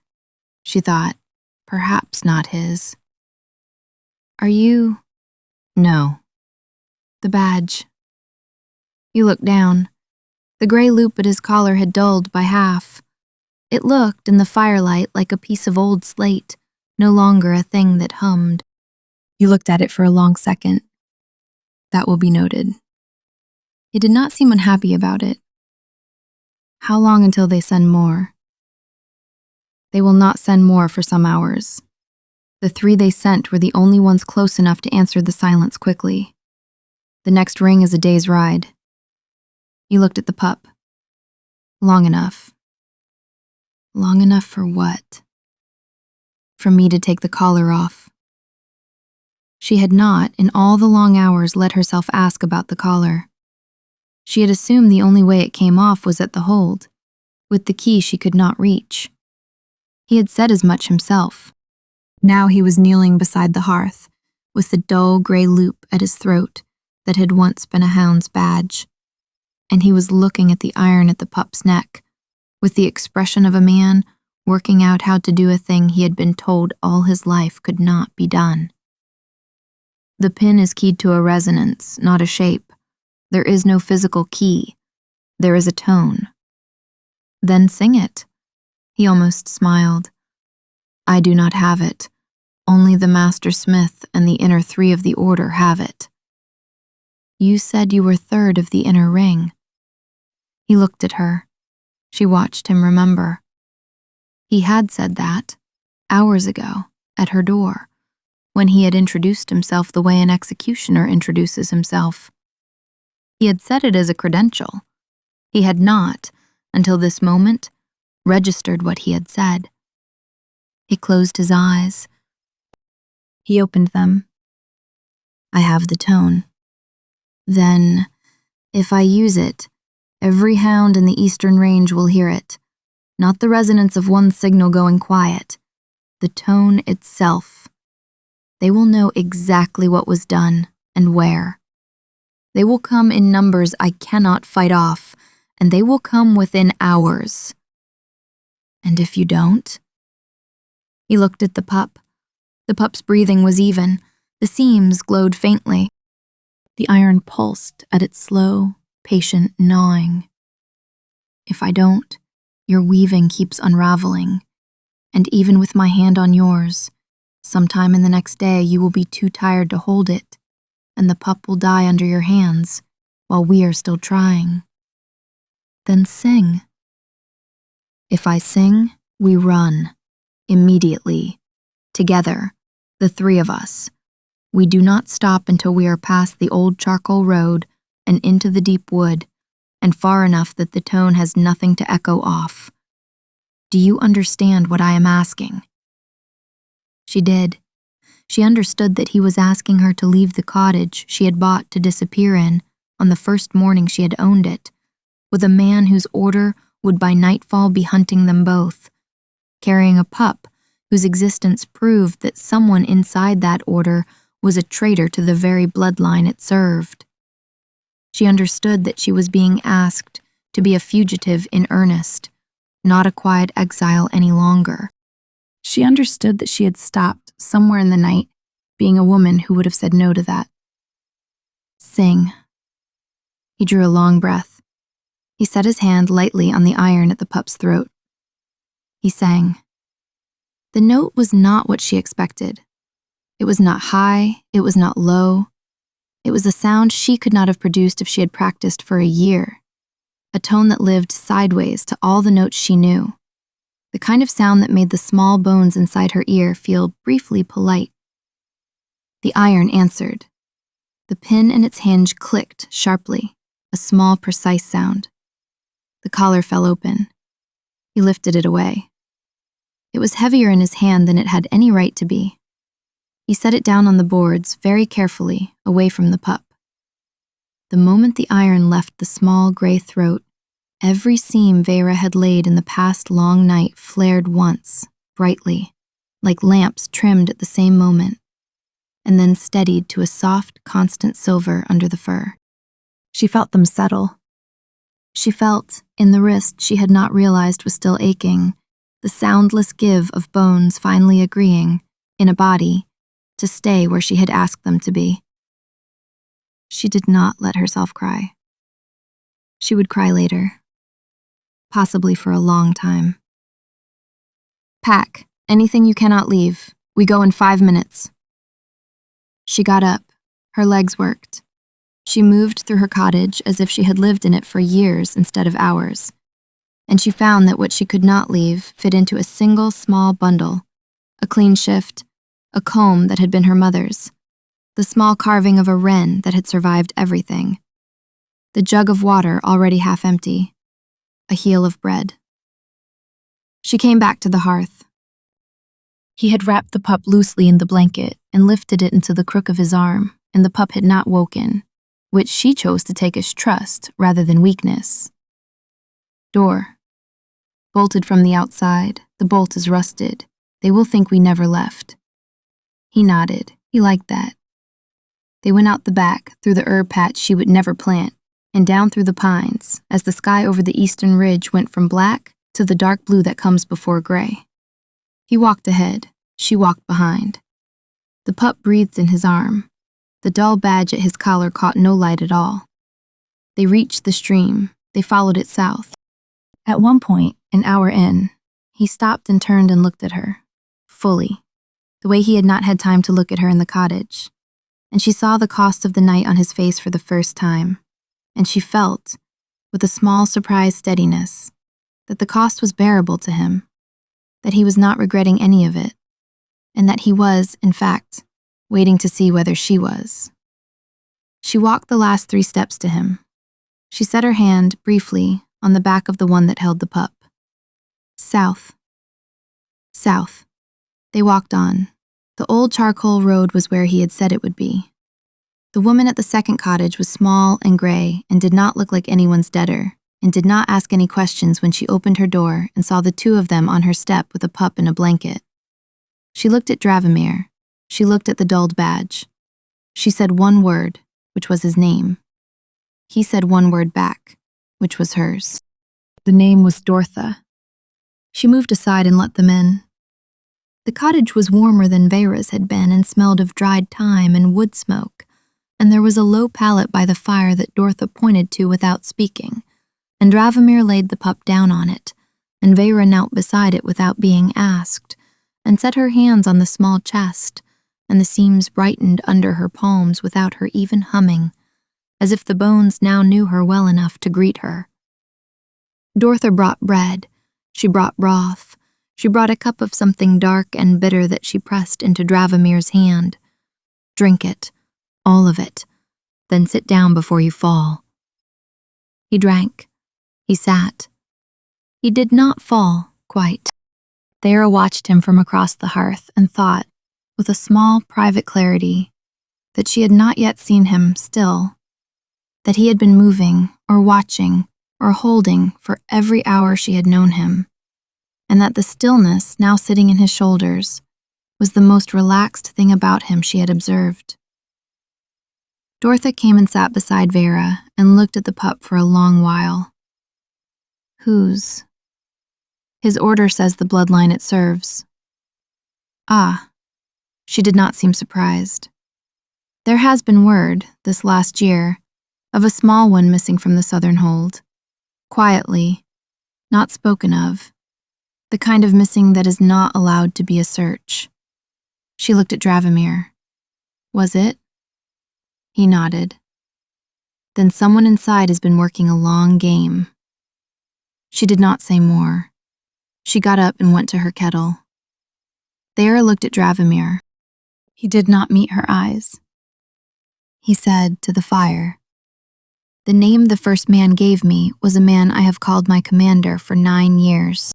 She thought, perhaps not his. "Are you—" "No." "The badge." He looked down. The gray loop at his collar had dulled by half. It looked, in the firelight, like a piece of old slate, no longer a thing that hummed. He looked at it for a long second. That will be noted. He did not seem unhappy about it. How long until they send more? They will not send more for some hours. The 3 they sent were the only ones close enough to answer the silence quickly. The next ring is a day's ride. He looked at the pup. Long enough. Long enough for what? For me to take the collar off. She had not, in all the long hours, let herself ask about the collar. She had assumed the only way it came off was at the hold, with the key she could not reach. He had said as much himself. Now he was kneeling beside the hearth, with the dull gray loop at his throat that had once been a hound's badge, and he was looking at the iron at the pup's neck, with the expression of a man working out how to do a thing he had been told all his life could not be done. The pin is keyed to a resonance, not a shape. There is no physical key. There is a tone. Then sing it. He almost smiled. I do not have it. Only the master smith and the inner 3 of the order have it. You said you were 3rd of the inner ring. He looked at her. She watched him remember. He had said that, hours ago, at her door, when he had introduced himself the way an executioner introduces himself. He had said it as a credential. He had not, until this moment, registered what he had said. He closed his eyes. He opened them. I have the tone. Then, if I use it, every hound in the eastern range will hear it, not the resonance of one signal going quiet, the tone itself. They will know exactly what was done and where. They will come in numbers I cannot fight off, and they will come within hours. And if you don't? He looked at the pup. The pup's breathing was even. The seams glowed faintly. The iron pulsed at its slow, patient gnawing. If I don't, your weaving keeps unraveling, and even with my hand on yours, sometime in the next day you will be too tired to hold it, and the pup will die under your hands while we are still trying. Then sing. If I sing, we run, immediately, together, the 3 of us. We do not stop until we are past the old charcoal road and into the deep wood, and far enough that the tone has nothing to echo off. Do you understand what I am asking? She did. She understood that he was asking her to leave the cottage she had bought to disappear in on the first morning she had owned it, with a man whose order would by nightfall be hunting them both, carrying a pup whose existence proved that someone inside that order was a traitor to the very bloodline it served. She understood that she was being asked to be a fugitive in earnest, not a quiet exile any longer. She understood that she had stopped somewhere in the night being a woman who would have said no to that. Sing. He drew a long breath. He set his hand lightly on the iron at the pup's throat. He sang. The note was not what she expected. It was not high, it was not low. It was a sound she could not have produced if she had practiced for a year. A tone that lived sideways to all the notes she knew. The kind of sound that made the small bones inside her ear feel briefly polite. The iron answered. The pin and its hinge clicked sharply, a small, precise sound. The collar fell open. He lifted it away. It was heavier in his hand than it had any right to be. He set it down on the boards very carefully, away from the pup. The moment the iron left the small gray throat, every seam Vera had laid in the past long night flared once, brightly, like lamps trimmed at the same moment, and then steadied to a soft, constant silver under the fur. She felt them settle. She felt, in the wrist she had not realized was still aching, the soundless give of bones finally agreeing, in a body, to stay where she had asked them to be. She did not let herself cry. She would cry later, possibly for a long time. Pack, anything you cannot leave. We go in 5 minutes. She got up. Her legs worked. She moved through her cottage as if she had lived in it for years instead of hours, and she found that what she could not leave fit into a single small bundle, a clean shift, a comb that had been her mother's, the small carving of a wren that had survived everything, the jug of water already half empty, a heel of bread. She came back to the hearth. He had wrapped the pup loosely in the blanket and lifted it into the crook of his arm, and the pup had not woken, which she chose to take as trust rather than weakness. Door. Bolted from the outside, the bolt is rusted. They will think we never left. He nodded. He liked that. They went out the back, through the herb patch she would never plant, and down through the pines, as the sky over the eastern ridge went from black to the dark blue that comes before gray. He walked ahead. She walked behind. The pup breathed in his arm. The dull badge at his collar caught no light at all. They reached the stream. They followed it south. At one point, an hour in, he stopped and turned and looked at her, fully, the way he had not had time to look at her in the cottage. And she saw the cost of the night on his face for the first time, and she felt, with a small surprised steadiness, that the cost was bearable to him, that he was not regretting any of it, and that he was, in fact, waiting to see whether she was. She walked the last 3 steps to him. She set her hand, briefly, on the back of the one that held the pup. South. South. They walked on. The old charcoal road was where he had said it would be. The woman at the second cottage was small and gray and did not look like anyone's debtor, and did not ask any questions when she opened her door and saw the 2 of them on her step with a pup in a blanket. She looked at Dravomir. She looked at the dulled badge. She said one word, which was his name. He said one word back, which was hers. The name was Dortha. She moved aside and let them in. The cottage was warmer than Vera's had been and smelled of dried thyme and wood smoke, and there was a low pallet by the fire that Dortha pointed to without speaking, and Dravomir laid the pup down on it, and Vera knelt beside it without being asked, and set her hands on the small chest, and the seams brightened under her palms without her even humming, as if the bones now knew her well enough to greet her. Dortha brought bread. She brought broth. She brought a cup of something dark and bitter that she pressed into Dravomir's hand. Drink it, all of it, then sit down before you fall. He drank. He sat. He did not fall, quite. Thera watched him from across the hearth and thought, with a small, private clarity, that she had not yet seen him still, that he had been moving, or watching, or holding for every hour she had known him, and that the stillness now sitting in his shoulders was the most relaxed thing about him she had observed. Dortha came and sat beside Vera and looked at the pup for a long while. Whose? His order says the bloodline it serves. Ah. She did not seem surprised. There has been word, this last year, of a small one missing from the southern hold. Quietly, not spoken of. The kind of missing that is not allowed to be a search. She looked at Dravomir. Was it? He nodded. Then someone inside has been working a long game. She did not say more. She got up and went to her kettle. Thera looked at Dravomir. He did not meet her eyes. He said to the fire, "The name the first man gave me was a man I have called my commander for 9 years.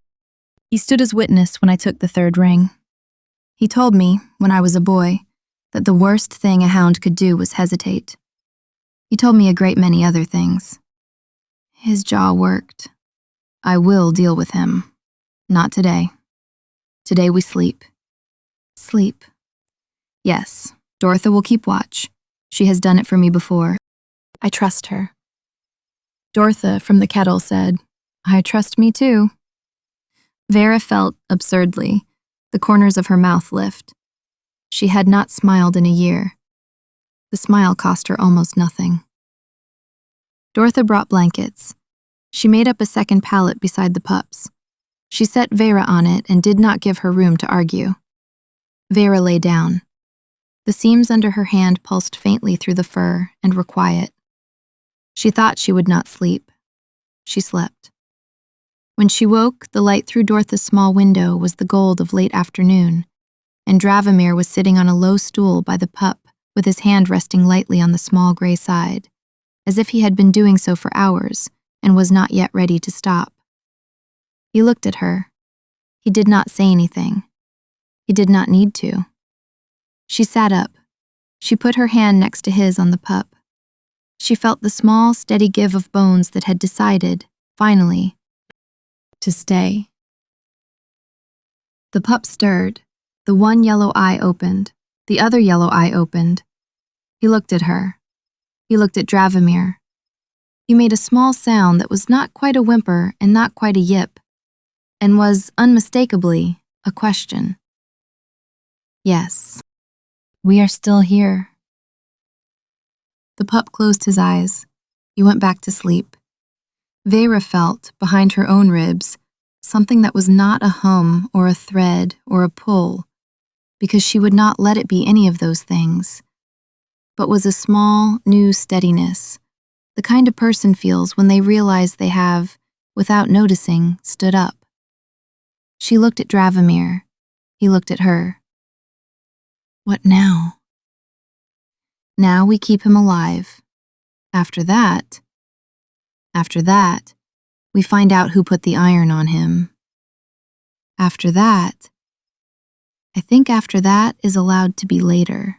He stood as witness when I took the 3rd ring. He told me, when I was a boy, that the worst thing a hound could do was hesitate. He told me a great many other things. His jaw worked. I will deal with him. Not today. Today we sleep. Sleep. Yes, Dortha will keep watch. She has done it for me before. I trust her. Dortha from the kettle said, I trust me too. Vera felt, absurdly, the corners of her mouth lift. She had not smiled in a year. The smile cost her almost nothing. Dortha brought blankets. She made up a second pallet beside the pups. She set Vera on it and did not give her room to argue. Vera lay down. The seams under her hand pulsed faintly through the fur and were quiet. She thought she would not sleep. She slept. When she woke, the light through Dortha's small window was the gold of late afternoon, and Dravomir was sitting on a low stool by the pup with his hand resting lightly on the small gray side, as if he had been doing so for hours and was not yet ready to stop. He looked at her. He did not say anything. He did not need to. She sat up. She put her hand next to his on the pup. She felt the small, steady give of bones that had decided, finally, to stay. The pup stirred. The one yellow eye opened. The other yellow eye opened. He looked at her. He looked at Dravomir. He made a small sound that was not quite a whimper and not quite a yip, and was, unmistakably, a question. Yes, we are still here. The pup closed his eyes. He went back to sleep. Vera felt, behind her own ribs, something that was not a hum or a thread or a pull, because she would not let it be any of those things, but was a small, new steadiness, the kind a person feels when they realize they have, without noticing, stood up. She looked at Dravomir. He looked at her. What now? Now we keep him alive. After that, we find out who put the iron on him. After that, I think after that is allowed to be later.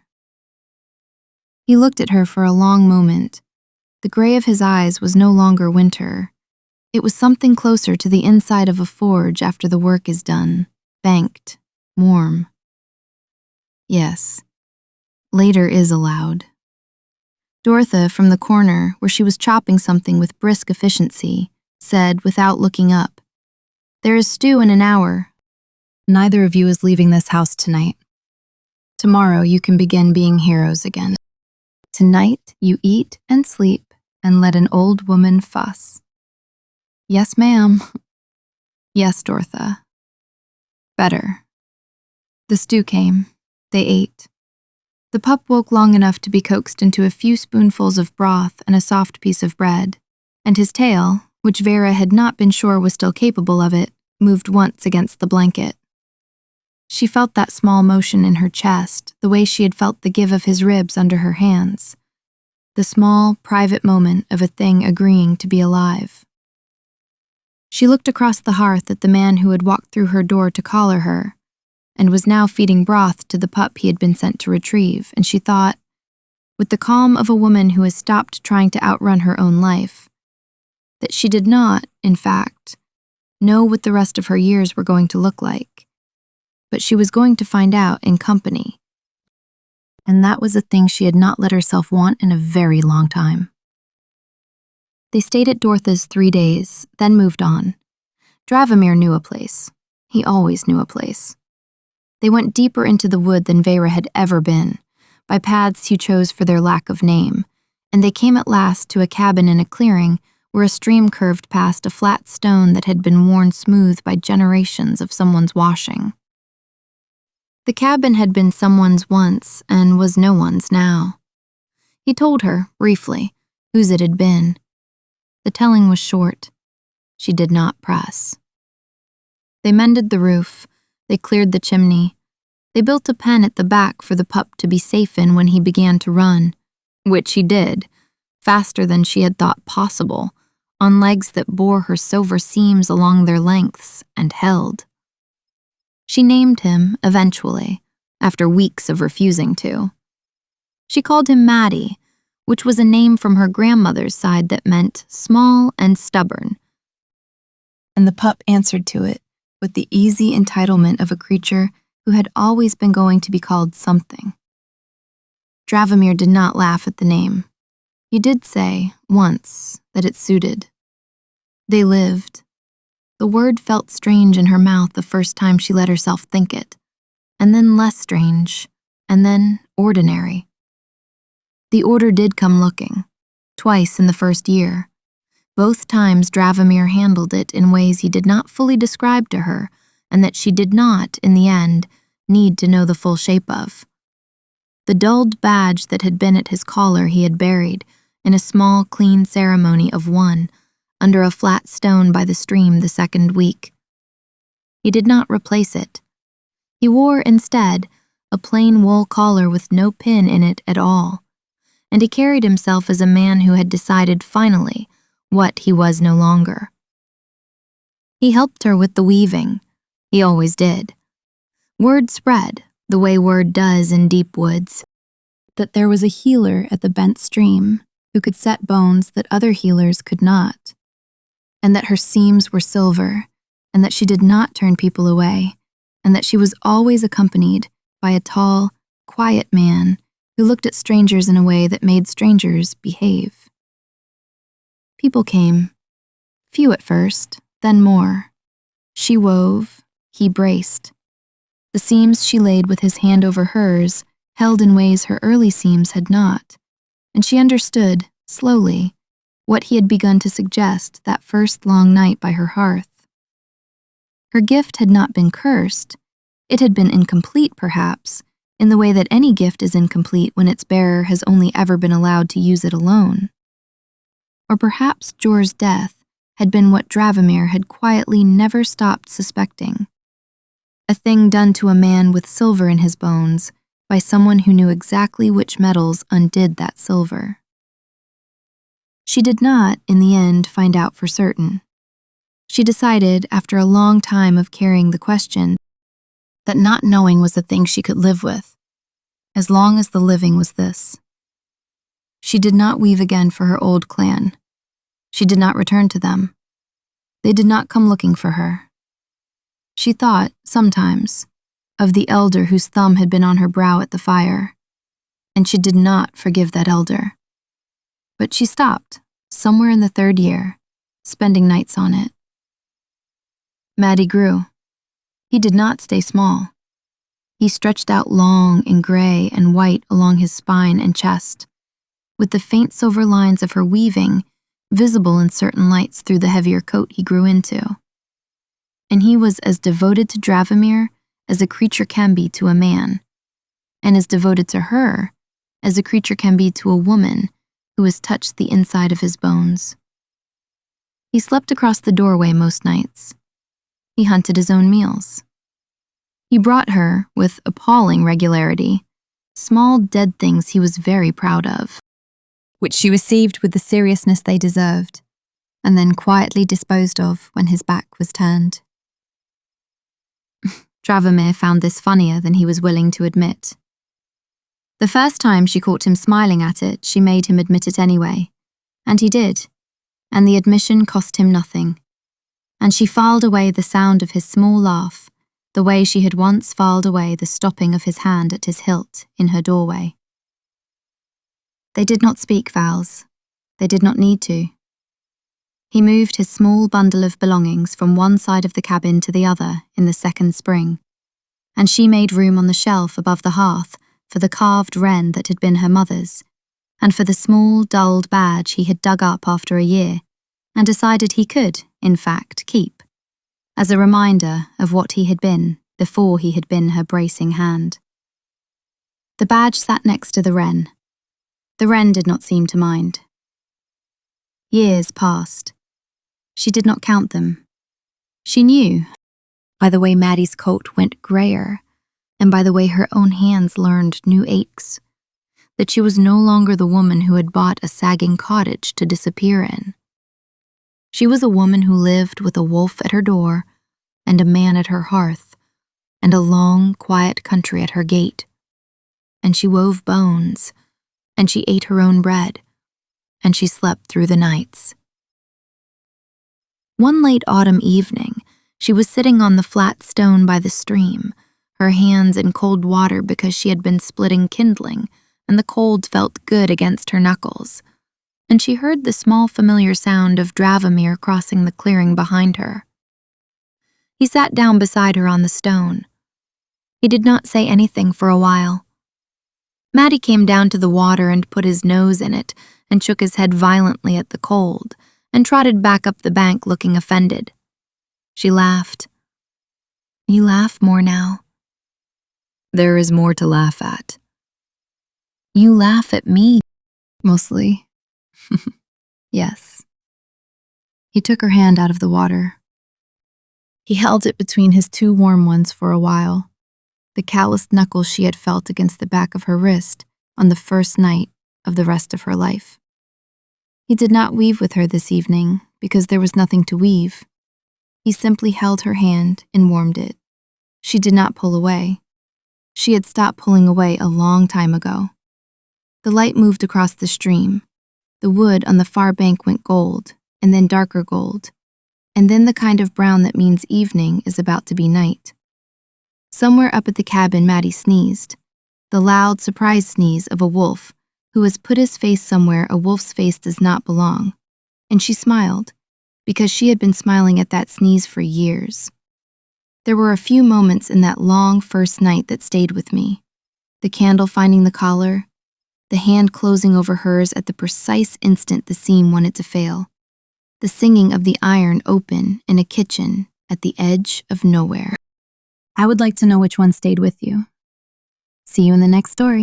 He looked at her for a long moment. The gray of his eyes was no longer winter. It was something closer to the inside of a forge after the work is done, banked, warm. Yes, later is allowed. Dortha, from the corner, where she was chopping something with brisk efficiency, said, without looking up, There is stew in an hour. Neither of you is leaving this house tonight. Tomorrow you can begin being heroes again. Tonight you eat and sleep and let an old woman fuss. Yes, ma'am. Yes, Dortha. Better. The stew came. They ate. The pup woke long enough to be coaxed into a few spoonfuls of broth and a soft piece of bread, and his tail, which Vera had not been sure was still capable of it, moved once against the blanket. She felt that small motion in her chest, the way she had felt the give of his ribs under her hands, the small, private moment of a thing agreeing to be alive. She looked across the hearth at the man who had walked through her door to collar her, and was now feeding broth to the pup he had been sent to retrieve, and she thought, with the calm of a woman who has stopped trying to outrun her own life, that she did not, in fact, know what the rest of her years were going to look like, but she was going to find out in company, and that was a thing she had not let herself want in a very long time. They stayed at Dortha's 3 days, then moved on. Dravomir knew a place. He always knew a place. They went deeper into the wood than Vera had ever been, by paths he chose for their lack of name, and they came at last to a cabin in a clearing where a stream curved past a flat stone that had been worn smooth by generations of someone's washing. The cabin had been someone's once and was no one's now. He told her, briefly, whose it had been. The telling was short. She did not press. They mended the roof. They cleared the chimney. They built a pen at the back for the pup to be safe in when he began to run, which he did, faster than she had thought possible, on legs that bore her silver seams along their lengths and held. She named him, eventually, after weeks of refusing to. She called him Maddie, which was a name from her grandmother's side that meant small and stubborn. And the pup answered to it with the easy entitlement of a creature who had always been going to be called something. Dravomir did not laugh at the name. He did say, once, that it suited. They lived. The word felt strange in her mouth the first time she let herself think it, and then less strange, and then ordinary. The order did come looking, twice in the first year. Both times Dravomir handled it in ways he did not fully describe to her, and that she did not, in the end, need to know the full shape of. The dulled badge that had been at his collar he had buried, in a small, clean ceremony of one, under a flat stone by the stream the second week. He did not replace it. He wore, instead, a plain wool collar with no pin in it at all, and he carried himself as a man who had decided finally what he was no longer. He helped her with the weaving. He always did. Word spread, the way word does in deep woods, that there was a healer at the bent stream who could set bones that other healers could not, and that her seams were silver, and that she did not turn people away, and that she was always accompanied by a tall, quiet man who looked at strangers in a way that made strangers behave. People came, few at first, then more. She wove, he braced. The seams she laid with his hand over hers held in ways her early seams had not, and she understood, slowly, what he had begun to suggest that first long night by her hearth. Her gift had not been cursed. It had been incomplete, perhaps, in the way that any gift is incomplete when its bearer has only ever been allowed to use it alone. Or perhaps Jor's death had been what Dravomir had quietly never stopped suspecting. A thing done to a man with silver in his bones by someone who knew exactly which metals undid that silver. She did not, in the end, find out for certain. She decided, after a long time of carrying the question, that not knowing was a thing she could live with, as long as the living was this. She did not weave again for her old clan. She did not return to them. They did not come looking for her. She thought, sometimes, of the elder whose thumb had been on her brow at the fire, and she did not forgive that elder. But she stopped, somewhere in the third year, spending nights on it. Maddie grew. He did not stay small. He stretched out long and gray and white along his spine and chest, with the faint silver lines of her weaving visible in certain lights through the heavier coat he grew into. And he was as devoted to Dravomir as a creature can be to a man, and as devoted to her as a creature can be to a woman who has touched the inside of his bones. He slept across the doorway most nights. He hunted his own meals. He brought her, with appalling regularity, small dead things he was very proud of, which she received with the seriousness they deserved, and then quietly disposed of when his back was turned. Dravomir found this funnier than he was willing to admit. The first time she caught him smiling at it, she made him admit it anyway, and he did, and the admission cost him nothing, and she filed away the sound of his small laugh, the way she had once filed away the stopping of his hand at his hilt in her doorway. They did not speak vows. They did not need to. He moved his small bundle of belongings from one side of the cabin to the other in the second spring, and she made room on the shelf above the hearth for the carved wren that had been her mother's, and for the small, dulled badge he had dug up after a year, and decided he could, in fact, keep, as a reminder of what he had been before he had been her bracing hand. The badge sat next to the wren. The wren did not seem to mind. Years passed. She did not count them. She knew, by the way Maddie's coat went grayer, and by the way her own hands learned new aches, that she was no longer the woman who had bought a sagging cottage to disappear in. She was a woman who lived with a wolf at her door, and a man at her hearth, and a long, quiet country at her gate. And she wove bones, and she ate her own bread, and she slept through the nights. One late autumn evening, she was sitting on the flat stone by the stream, her hands in cold water because she had been splitting kindling, and the cold felt good against her knuckles, and she heard the small familiar sound of Dravamir crossing the clearing behind her. He sat down beside her on the stone. He did not say anything for a while. Maddie came down to the water and put his nose in it and shook his head violently at the cold and trotted back up the bank looking offended. She laughed. You laugh more now. There is more to laugh at. You laugh at me. Mostly. Yes. He took her hand out of the water. He held it between his two warm ones for a while, the calloused knuckles she had felt against the back of her wrist on the first night of the rest of her life. He did not weave with her this evening because there was nothing to weave. He simply held her hand and warmed it. She did not pull away. She had stopped pulling away a long time ago. The light moved across the stream. The wood on the far bank went gold, and then darker gold, and then the kind of brown that means evening is about to be night. Somewhere up at the cabin, Maddie sneezed, the loud, surprised sneeze of a wolf who has put his face somewhere a wolf's face does not belong, and she smiled, because she had been smiling at that sneeze for years. There were a few moments in that long first night that stayed with me. The candle finding the collar, the hand closing over hers at the precise instant the seam wanted to fail, the singing of the iron open in a kitchen at the edge of nowhere. I would like to know which one stayed with you. See you in the next story.